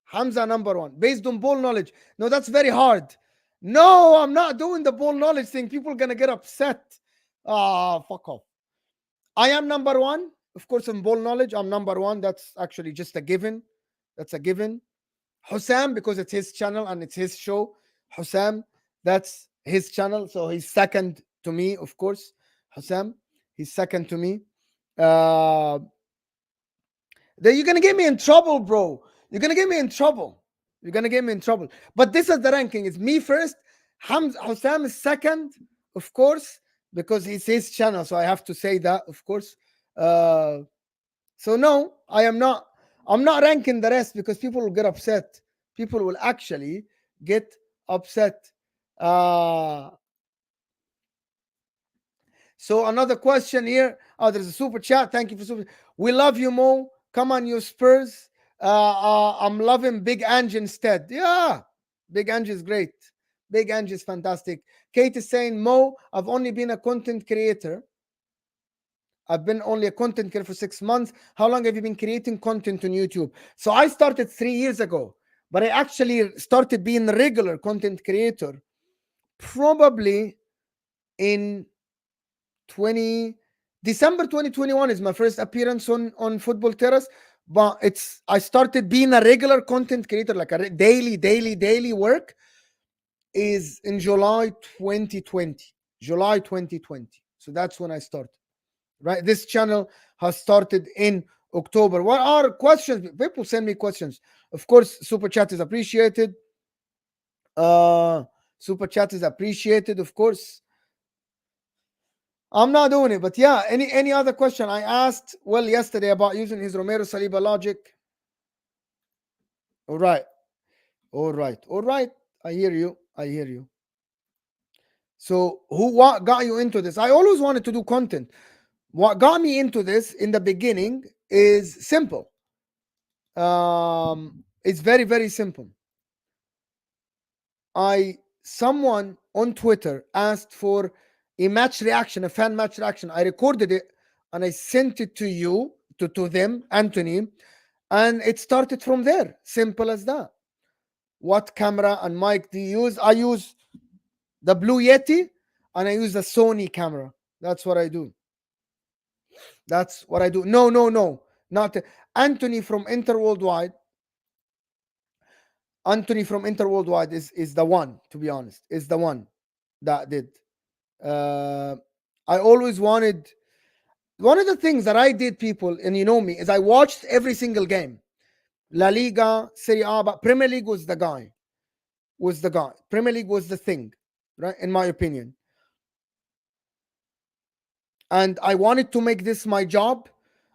Hamza, number one. Based on ball knowledge. No, that's very hard. No, I'm not doing the ball knowledge thing. People are going to get upset. Ah, fuck off. I am number one. Of course, in ball knowledge, I'm number one. That's actually just a given. That's a given. Hussam, because it's his channel and it's his show. Hussam, that's his channel. So he's second to me, of course. Hussam, he's second to me. Then you're gonna get me in trouble, bro. You're gonna get me in trouble. You're gonna get me in trouble. But this is the ranking. It's me first. Hussam is second, of course, because it's his channel. So I have to say that, of course. So no, I am not. I'm not ranking the rest because people will get upset. People will actually get upset. Uh, so another question here. Oh, there's a super chat. Thank you for super. We love you, Mo. Come on, you Spurs. I'm loving Big Ange instead. Yeah, Big Ange is great. Big Ange is fantastic. Kate is saying, Mo, I've only been a content creator. I've been only a content creator for 6 months. How long have you been creating content on YouTube? So I started 3 years ago, but I actually started being a regular content creator probably in December 2021 is my first appearance on Football Terrace. But I started being a regular content creator, like a daily work, is in July 2020. July 2020. So that's when I started. Right, this channel has started in October. What are questions? People send me questions. Of course, super chat is appreciated. Super chat is appreciated, of course. I'm not doing it, but yeah. Any other question? I asked yesterday about using his Romero Saliba logic. All right. I hear you. So what got you into this? I always wanted to do content. What got me into this in the beginning is simple. It's very, very simple. Someone on Twitter asked for a match reaction, a fan match reaction. I recorded it and I sent it to you, to them, Anthony, and it started from there. Simple as that. What camera and mic do you use? I use the Blue Yeti and I use the Sony camera. That's what I do. No. Not Anthony from Inter Worldwide. Anthony from Inter Worldwide is the one. To be honest, is the one that did. Uh, I always wanted. One of the things that I did, people, and you know me, is I watched every single game. La Liga, Serie A, but Premier League was the guy. Was the guy. Premier League was the thing, right? In my opinion. And I wanted to make this my job,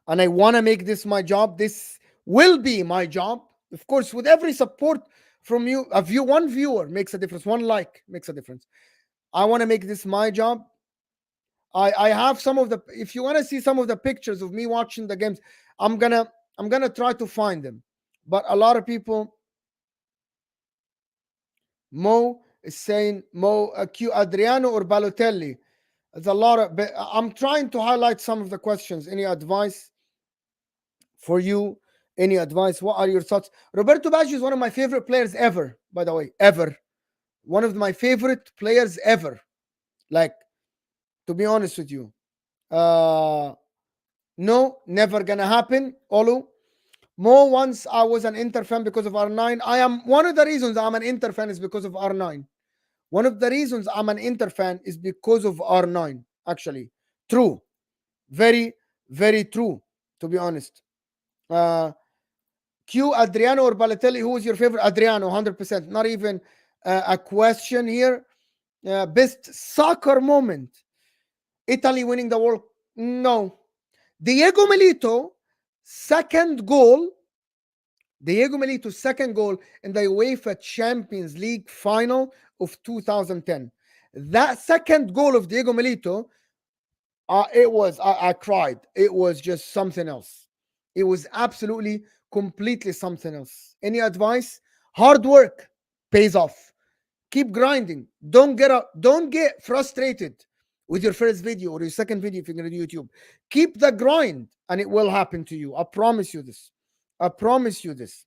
and I want to make this my job. This will be my job, of course, with every support from you. One viewer makes a difference. One like makes a difference. I want to make this my job. I have some of the. If you want to see some of the pictures of me watching the games, I'm gonna try to find them. But a lot of people, Mo is saying Mo Q Adriano or Balotelli. There's a lot of. I'm trying to highlight some of the questions. Any advice for you? Any advice? What are your thoughts? Roberto Baggio is one of my favorite players ever. By the way, ever. One of my favorite players ever. Like, to be honest with you. No, never gonna happen. Olu. Mo, once I was an Inter fan because of R9. I am one of the reasons I'm an Inter fan is because of R9. One of the reasons I'm an Inter fan is because of R9. Actually, true, very, very true. To be honest, uh, Q Adriano or Balotelli. Who is your favorite? Adriano, 100%. Not even a question here. Best soccer moment. Italy winning the world. No. Diego Milito, second goal. Diego Milito's second goal in the UEFA Champions League final of 2010. That second goal of Diego Milito, I cried. It was just something else. It was absolutely, completely something else. Any advice? Hard work pays off. Keep grinding. Don't get frustrated with your first video or your second video if you're going to do YouTube. Keep the grind and it will happen to you. I promise you this. I promise you this.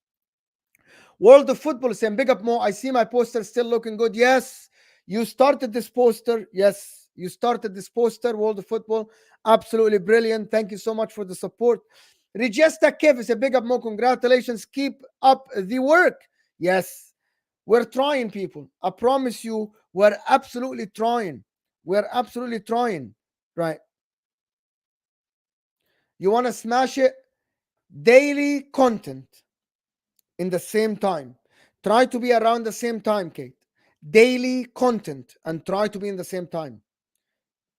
World of Football saying, big up Mo. I see my poster still looking good. Yes, you started this poster. Yes, you started this poster. World of Football. Absolutely brilliant. Thank you so much for the support. Regesta Kev is a big up Mo. Congratulations. Keep up the work. Yes, we're trying, people. I promise you, we're absolutely trying. We're absolutely trying. Right. You want to smash it? Daily content in the same time. Try to be around the same time, Kate. Daily content and try to be in the same time.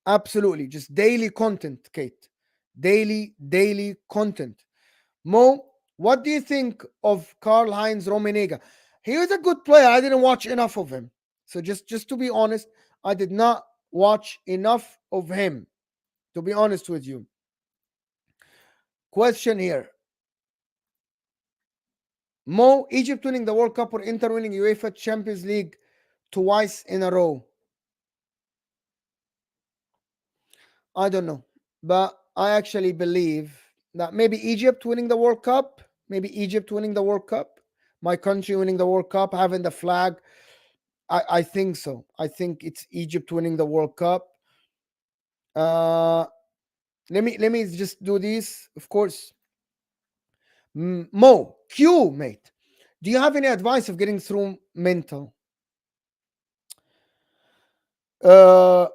Absolutely. Just daily content, Kate. Daily content. Mo, what do you think of Karl Heinz Rummenigge? He was a good player. I didn't watch enough of him. So just to be honest, I did not watch enough of him. To be honest with you. Question here. Mo, Egypt winning the World Cup or Inter winning UEFA Champions League twice in a row? I don't know. But I actually believe that maybe Egypt winning the World Cup, maybe Egypt winning the World Cup, my country winning the World Cup, having the flag. I think so. I think it's Egypt winning the World Cup. Uh, let me just do this. Of course. Mo, Q, mate. Do you have any advice of getting through mental? Uh,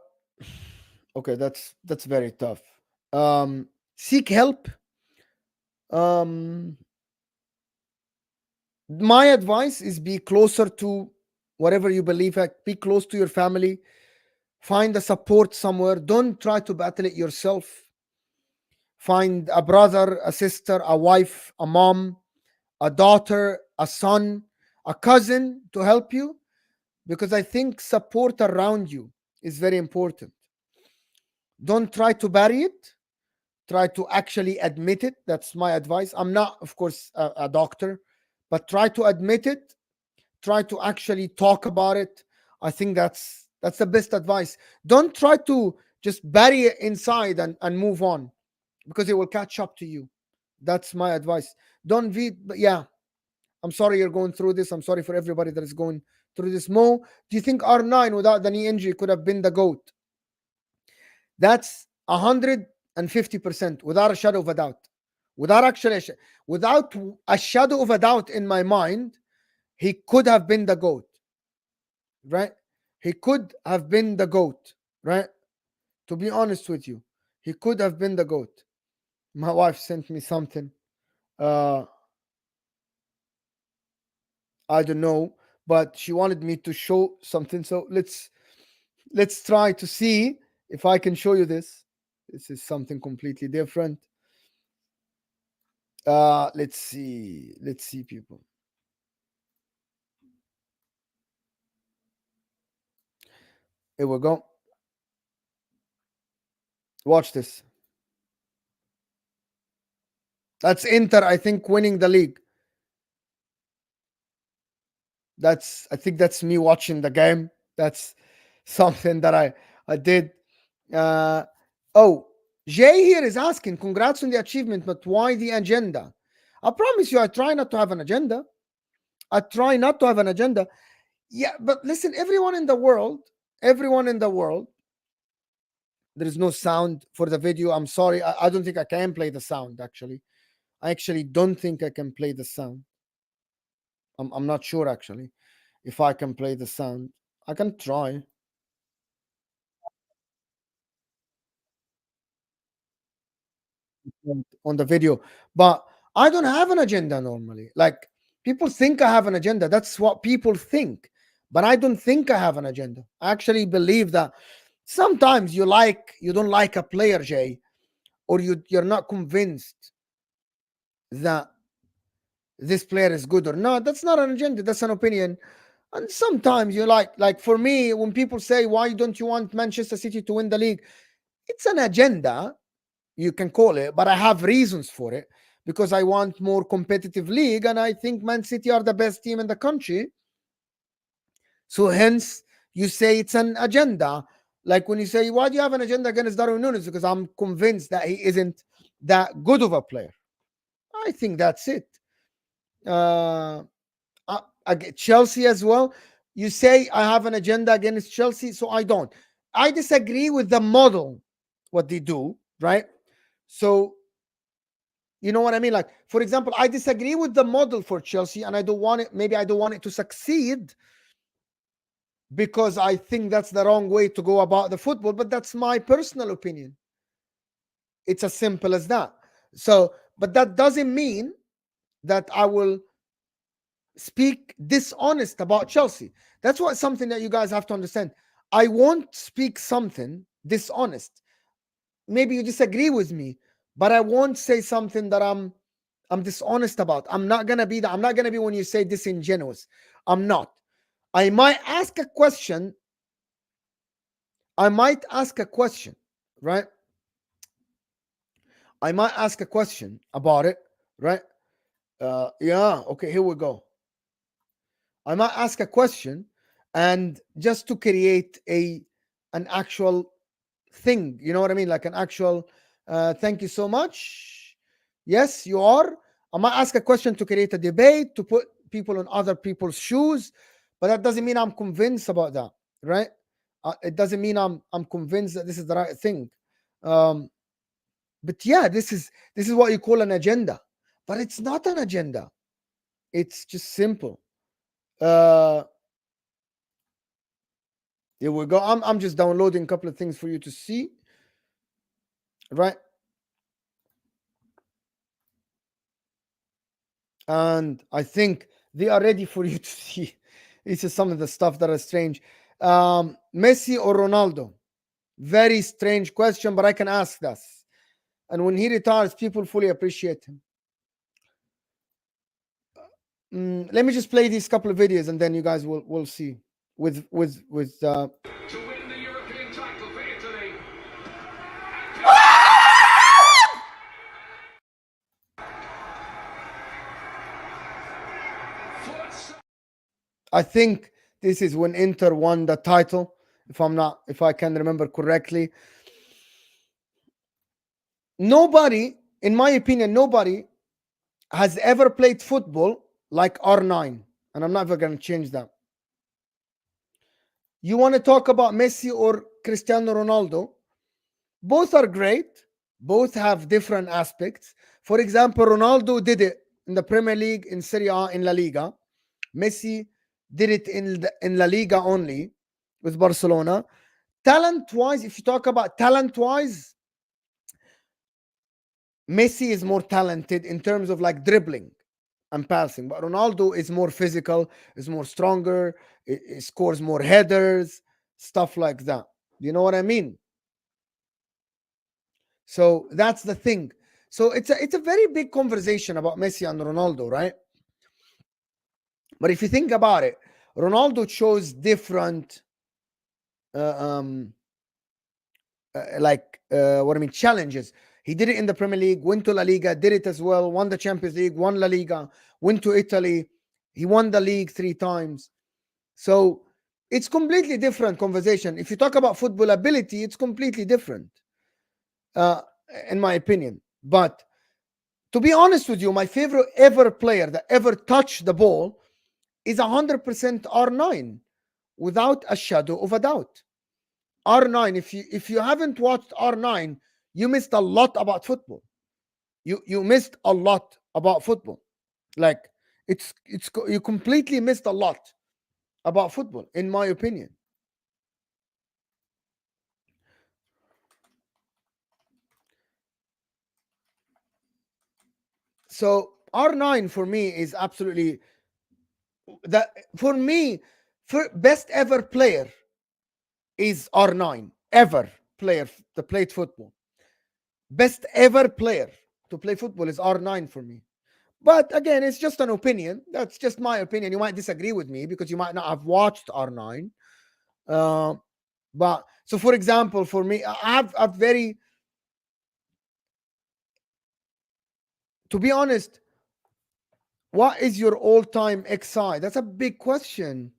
okay, that's very tough. Seek help. Um, my advice is be closer to whatever you believe at. Be close to your family. Find a support somewhere. Don't try to battle it yourself. Find a brother, a sister, a wife, a mom, a daughter, a son, a cousin to help you, because I think support around you is very important. Don't try to bury it. Try to actually admit it. That's my advice. I'm not, of course, a doctor, but try to admit it. Try to actually talk about it. I think that's the best advice. Don't try to just bury it inside and move on, because it will catch up to you. That's my advice. Don't be, but yeah, I'm sorry you're going through this. I'm sorry for everybody that is going through this. Mo, do you think R9 without the knee injury could have been the GOAT? That's 150% without a shadow of a doubt. without actually, without a shadow of a doubt in my mind, he could have been the goat, right? He could have been the goat, right? To be honest with you, he could have been the goat. My wife sent me something. Uh, I don't know, but she wanted me to show something. So let's try to see if I can show you this. This is something completely different. Let's see. Let's see, people. Here we go. Watch this. That's Inter, I think, winning the league. I think that's me watching the game. That's something that I did. Uh, oh, Jay here is asking, congrats on the achievement, but why the agenda? I promise you, I try not to have an agenda. I try not to have an agenda. Yeah, but listen, everyone in the world, there is no sound for the video. I'm sorry. I don't think I can play the sound, actually. I actually don't think I can play the sound. I'm not sure, actually, if I can play the sound. I can try. On the video, but I don't have an agenda normally. Like, people think I have an agenda. That's what people think, but I don't think I have an agenda. I actually believe that sometimes you don't like a player, Jay, or you're not convinced that this player is good or not. That's not an agenda. That's an opinion. And sometimes you like for me, when people say, why don't you want Manchester City to win the league? It's an agenda, you can call it, but I have reasons for it, because I want more competitive league, and I think Man City are the best team in the country. So hence, you say it's an agenda. Like when you say, why do you have an agenda against Darwin Nunes? Because I'm convinced that he isn't that good of a player. I think that's it. Uh, Chelsea as well. You say I have an agenda against Chelsea, so I don't. I disagree with the model, what they do, right? So, you know what I mean? Like, for example, I disagree with the model for Chelsea, and I don't want it. Maybe I don't want it to succeed because I think that's the wrong way to go about the football. But that's my personal opinion. It's as simple as that. So, but that doesn't mean that I will speak dishonest about Chelsea. That's what something that you guys have to understand. I won't speak something dishonest. Maybe you disagree with me, but I won't say something that I'm dishonest about. I'm not gonna be that. I'm not gonna be when you say disingenuous. I'm not. I might ask a question. I might ask a question, right? I might ask a question about it, right? Yeah. Okay. Here we go. I might ask a question, and just to create an actual thing. You know what I mean? Like an actual. Thank you so much. Yes, you are. I might ask a question to create a debate, to put people in other people's shoes, but that doesn't mean I'm convinced about that, right? It doesn't mean I'm convinced that this is the right thing. Um, but yeah, this is what you call an agenda, but it's not an agenda. It's just simple. Uh, Here we go. I'm just downloading a couple of things for you to see, right? And I think they are ready for you to see. This is some of the stuff that are strange. Messi or Ronaldo? Very strange question, but I can ask this. And when he retires, people fully appreciate him. Let me just play these couple of videos, and then you guys will see. With to win the European title for Italy. I think this is when Inter won the title, if I can remember correctly. Nobody, in my opinion, nobody has ever played football like R9, and I'm never going to change that. You want to talk about Messi or Cristiano Ronaldo? Both are great. Both have different aspects. For example, Ronaldo did it in the Premier League, in Serie A, in La Liga. Messi did it in La Liga only with Barcelona. Talent wise, if you talk about talent wise, Messi is more talented in terms of like dribbling and passing, but Ronaldo is more physical, is more stronger, it scores more headers, stuff like that. You know what I mean? So that's the thing. So it's a very big conversation about Messi and Ronaldo, right? But if you think about it, Ronaldo chose different, uh, um, what I mean, challenges. He did it in the Premier League, went to La Liga, did it as well, won the Champions League, won La Liga, went to Italy, he won the league 3 times. So it's completely different conversation. If you talk about football ability, it's completely different, uh, in my opinion. But to be honest with you, my favorite ever player that ever touched the ball is 100% R9, without a shadow of a doubt. R9. If you haven't watched R9, you missed a lot about football. You missed a lot about football. Like you completely missed a lot about football, in my opinion. So R9 for me is absolutely that for me. For best ever player is R9 ever player that played football. Best ever player to play football is R9 for me. But again, it's just an opinion. That's just my opinion. You might disagree with me because you might not have watched R9. Uh, but so, for example, for me, I have a very, to be honest, what is your all-time XI? That's a big question.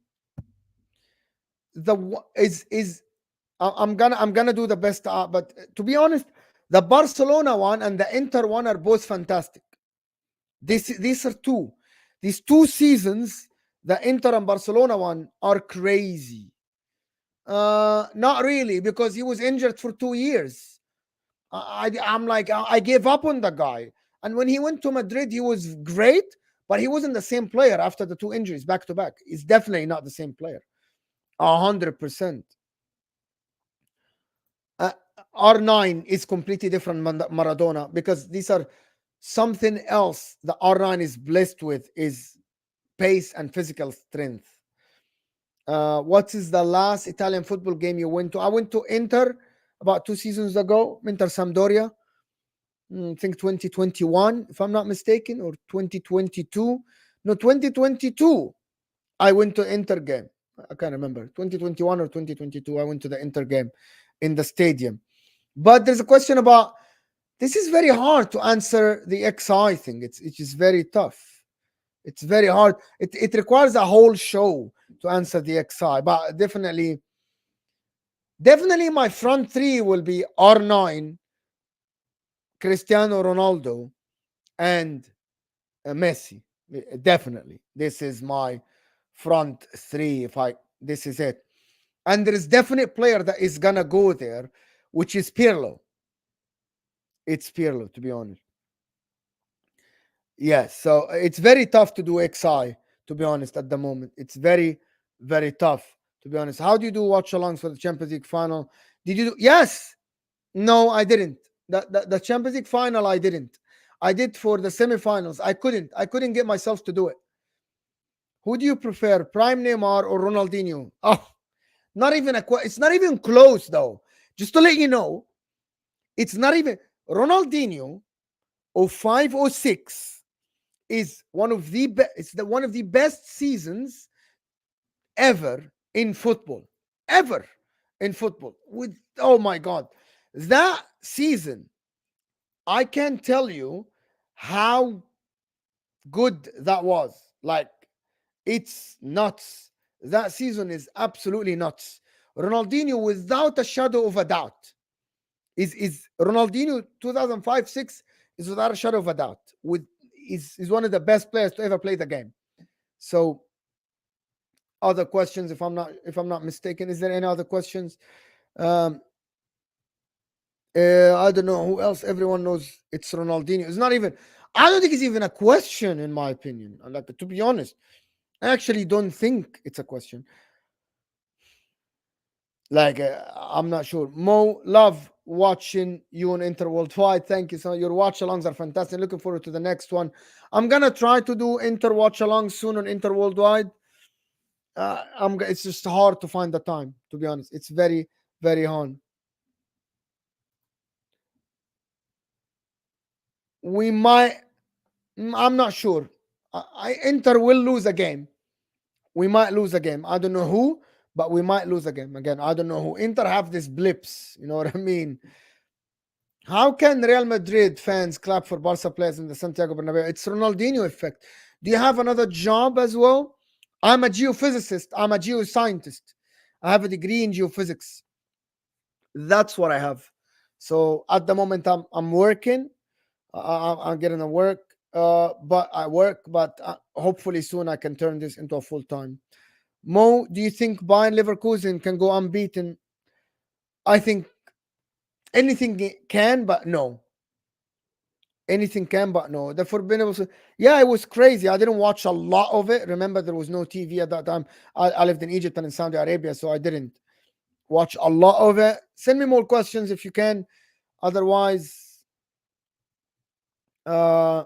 I'm gonna do the best, but to be honest, the Barcelona one and the Inter one are both fantastic. These are two. These 2 seasons, the Inter and Barcelona one, are crazy. Not really, because he was injured for 2 years. I'm like, I gave up on the guy. And when he went to Madrid, he was great, but he wasn't the same player after the 2 injuries back to back. He's definitely not the same player. 100%. Uh, R9 is completely different Maradona, because these are something else the R9 is blessed with is pace and physical strength. What is the last Italian football game you went to? I went to Inter about 2 seasons ago, Inter Sampdoria. I think 2021, if I'm not mistaken, or 2022. No, 2022. I went to Inter game. I can't remember. 2021 or 2022. I went to the Inter game in the stadium. But there's a question about this is very hard to answer the XI thing. It is very tough. It's very hard. It requires a whole show to answer the XI. But definitely my front three will be R9, Cristiano Ronaldo, and Messi. Definitely. This is my front three. If I This is it. And there is definite player that is gonna go there, which is Pirlo. It's Pirlo, to be honest. Yes, so it's very tough to do XI, to be honest, at the moment. It's very, very tough, to be honest. How do you do watch alongs for the Champions League final? Did you do? Yes. No, I didn't. The Champions League final, I didn't. I did for the semifinals. I couldn't. I couldn't get myself to do it. Who do you prefer, Prime Neymar or Ronaldinho? Oh, not even it's not even close though. Just to let you know, it's not even Ronaldinho 0506 is one of the one of the best seasons ever in football. Ever in football. With Oh my god. That season, I can tell you how good that was. Like, it's nuts. That season is absolutely nuts. Ronaldinho, without a shadow of a doubt, is Ronaldinho 2005-6 is without a shadow of a doubt. Is one of the best players to ever play the game. So, other questions, if I'm not mistaken, is there any other questions? Um, I don't know who else. Everyone knows it's Ronaldinho. It's not even. I don't think it's even a question, in my opinion. Like, to be honest, I actually don't think it's a question. Like, I'm not sure. Mo, love watching you on Inter Worldwide. Thank you so much. Your watch alongs are fantastic. Looking forward to the next one. I'm gonna try to do Inter watch along soon on Inter Worldwide. It's just hard to find the time. To be honest, it's very, very hard. We might. I'm not sure. Inter will lose a game. We might lose a game. I don't know who, but we might lose a game again. I don't know who. Inter have these blips. You know what I mean? How can Real Madrid fans clap for Barca players in the Santiago Bernabeu? It's Ronaldinho effect. Do you have another job as well? I'm a geophysicist. I'm a geoscientist. I have a degree in geophysics. That's what I have. So at the moment, I'm working. I'm getting a work, but I work. But hopefully soon I can turn this into a full time. Mo, do you think Bayern Leverkusen can go unbeaten? I think anything can, but no. Anything can, but no. The Forbidden was, yeah, it was crazy. I didn't watch a lot of it. Remember, there was no TV at that time. I lived in Egypt and in Saudi Arabia, so I didn't watch a lot of it. Send me more questions if you can. Otherwise, uh,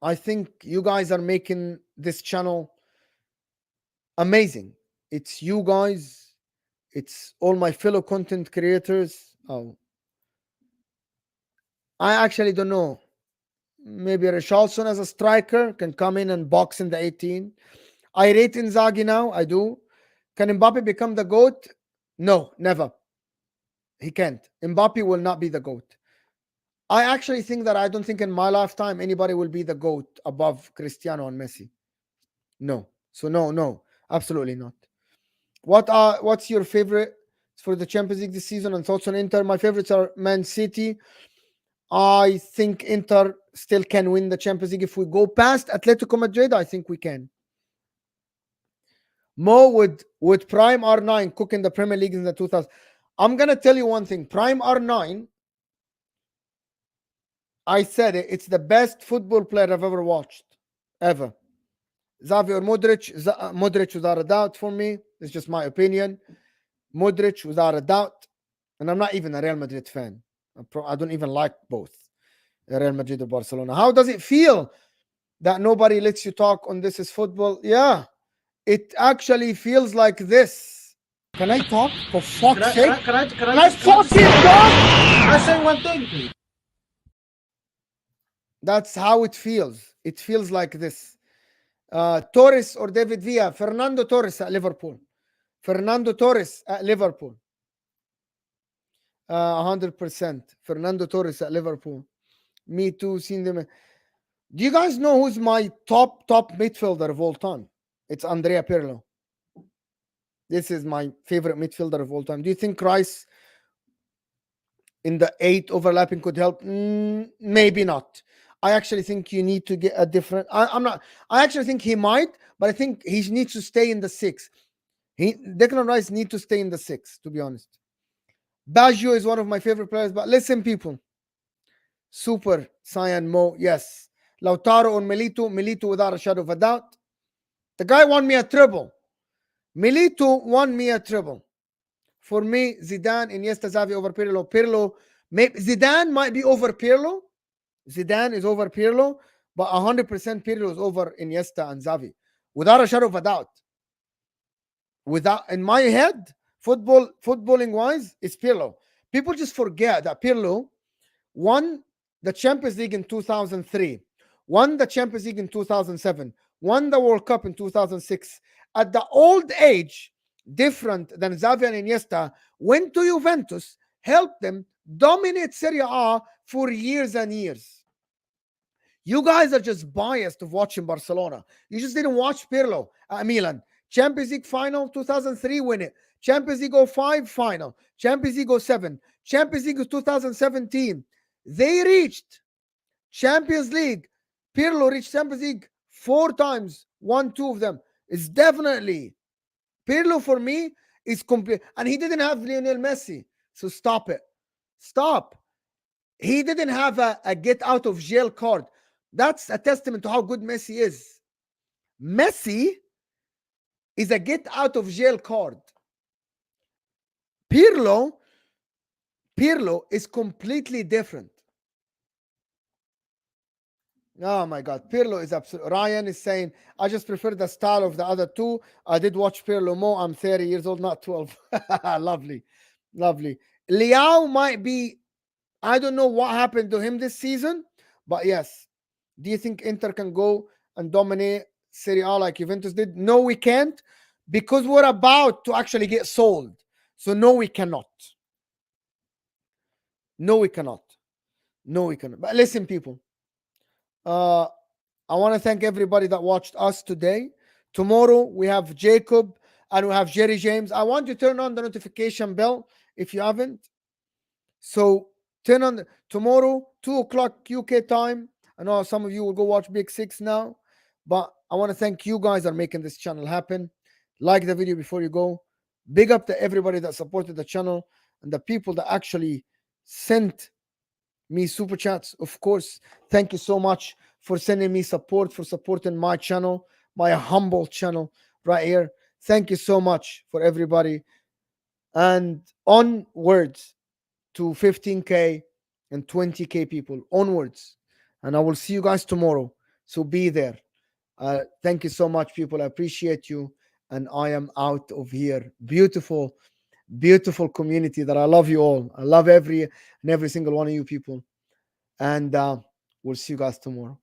I think you guys are making this channel amazing. It's you guys. It's all my fellow content creators. Oh, I actually don't know. Maybe Richarlison as a striker can come in and box in the 18. I rate Inzaghi now. I do. Can Mbappe become the GOAT? No, never. He can't. Mbappe will not be the GOAT. I actually think that I don't think in my lifetime anybody will be the GOAT above Cristiano and Messi. No. So no, absolutely not. What's your favorite for the Champions League this season and thoughts on Inter? My favorites are Man City. I think Inter still can win the Champions League if we go past Atletico Madrid. I think we can. Mo would Prime R9 cook in the Premier League in the 2000s. I'm gonna tell you one thing. Prime R9, I said it. It's the best football player I've ever watched, ever. Xavi or Modric? Modric without a doubt for me. It's just my opinion. Modric without a doubt. And I'm not even a Real Madrid fan. I don't even like both Real Madrid or Barcelona. How does it feel that nobody lets you talk on This Is Football? Yeah, it actually feels like this. Can I talk? For fuck's sake? Can I fucking talk? Can I say one thing, please? That's how it feels. It feels like this. Torres or David Villa? Fernando Torres at Liverpool. Fernando Torres at Liverpool. 100%. Fernando Torres at Liverpool. Me too. Seen them. Do you guys know who's my top midfielder of all time? It's Andrea Pirlo. This is my favorite midfielder of all time. Do you think Rice in the 8 overlapping could help? Maybe not. I actually think you need to get a different. I'm not. I actually think he might, but I think he needs to stay in the 6. Declan Rice need to stay in the 6. To be honest, Baggio is one of my favorite players. But listen, people, Super Cyan Mo, yes. Lautaro on Milito without a shadow of a doubt. The guy won me a treble. Milito won me a treble. For me, Zidane, Iniesta, Xavi over Pirlo. Zidane might be over Pirlo. Zidane is over Pirlo, but 100% Pirlo is over Iniesta and Xavi, without a shadow of a doubt. In my head, footballing wise, it's Pirlo. People just forget that Pirlo won the Champions League in 2003, won the Champions League in 2007, won the World Cup in 2006. At the old age, different than Xavi and Iniesta, went to Juventus, helped them dominate Serie A for years and years. You guys are just biased of watching Barcelona. You just didn't watch Pirlo at Milan. Champions League final 2003, win it. Champions League 05 final. Champions League 07. Champions League 2017. They reached Champions League. Pirlo reached Champions League 4 times. 2 of them. It's definitely Pirlo for me is complete. And he didn't have Lionel Messi. So stop it. Stop. He didn't have a get out of jail card. That's a testament to how good Messi is. Messi is a get out of jail card. Pirlo, Pirlo is completely different. Oh my God, Pirlo is absolute. Ryan is saying, I just prefer the style of the other two. I did watch Pirlo more. I'm 30 years old, not 12. Lovely, lovely. Liao might be, I don't know what happened to him this season, but yes. Do you think Inter can go and dominate Serie A like Juventus did? No, we can't, because we're about to actually get sold. So no, we cannot. No, we cannot. No, we cannot. But listen, people. Uh, I want to thank everybody that watched us today. Tomorrow we have Jacob and we have Jerry James. I want you to turn on the notification bell if you haven't. So turn on tomorrow, 2 o'clock UK time. I know some of you will go watch Big Six now, but I want to thank you guys that are making this channel happen. Like the video before you go. Big up to everybody that supported the channel and the people that actually sent me super chats. Of course, thank you so much for sending me support, for supporting my channel, my humble channel right here. Thank you so much for everybody. And onwards to 15K and 20K people, onwards. And I will see you guys tomorrow. So be there. Thank you so much, people. I appreciate you. And I am out of here. Beautiful, beautiful community that I love you all. I love every single one of you people. And we'll see you guys tomorrow.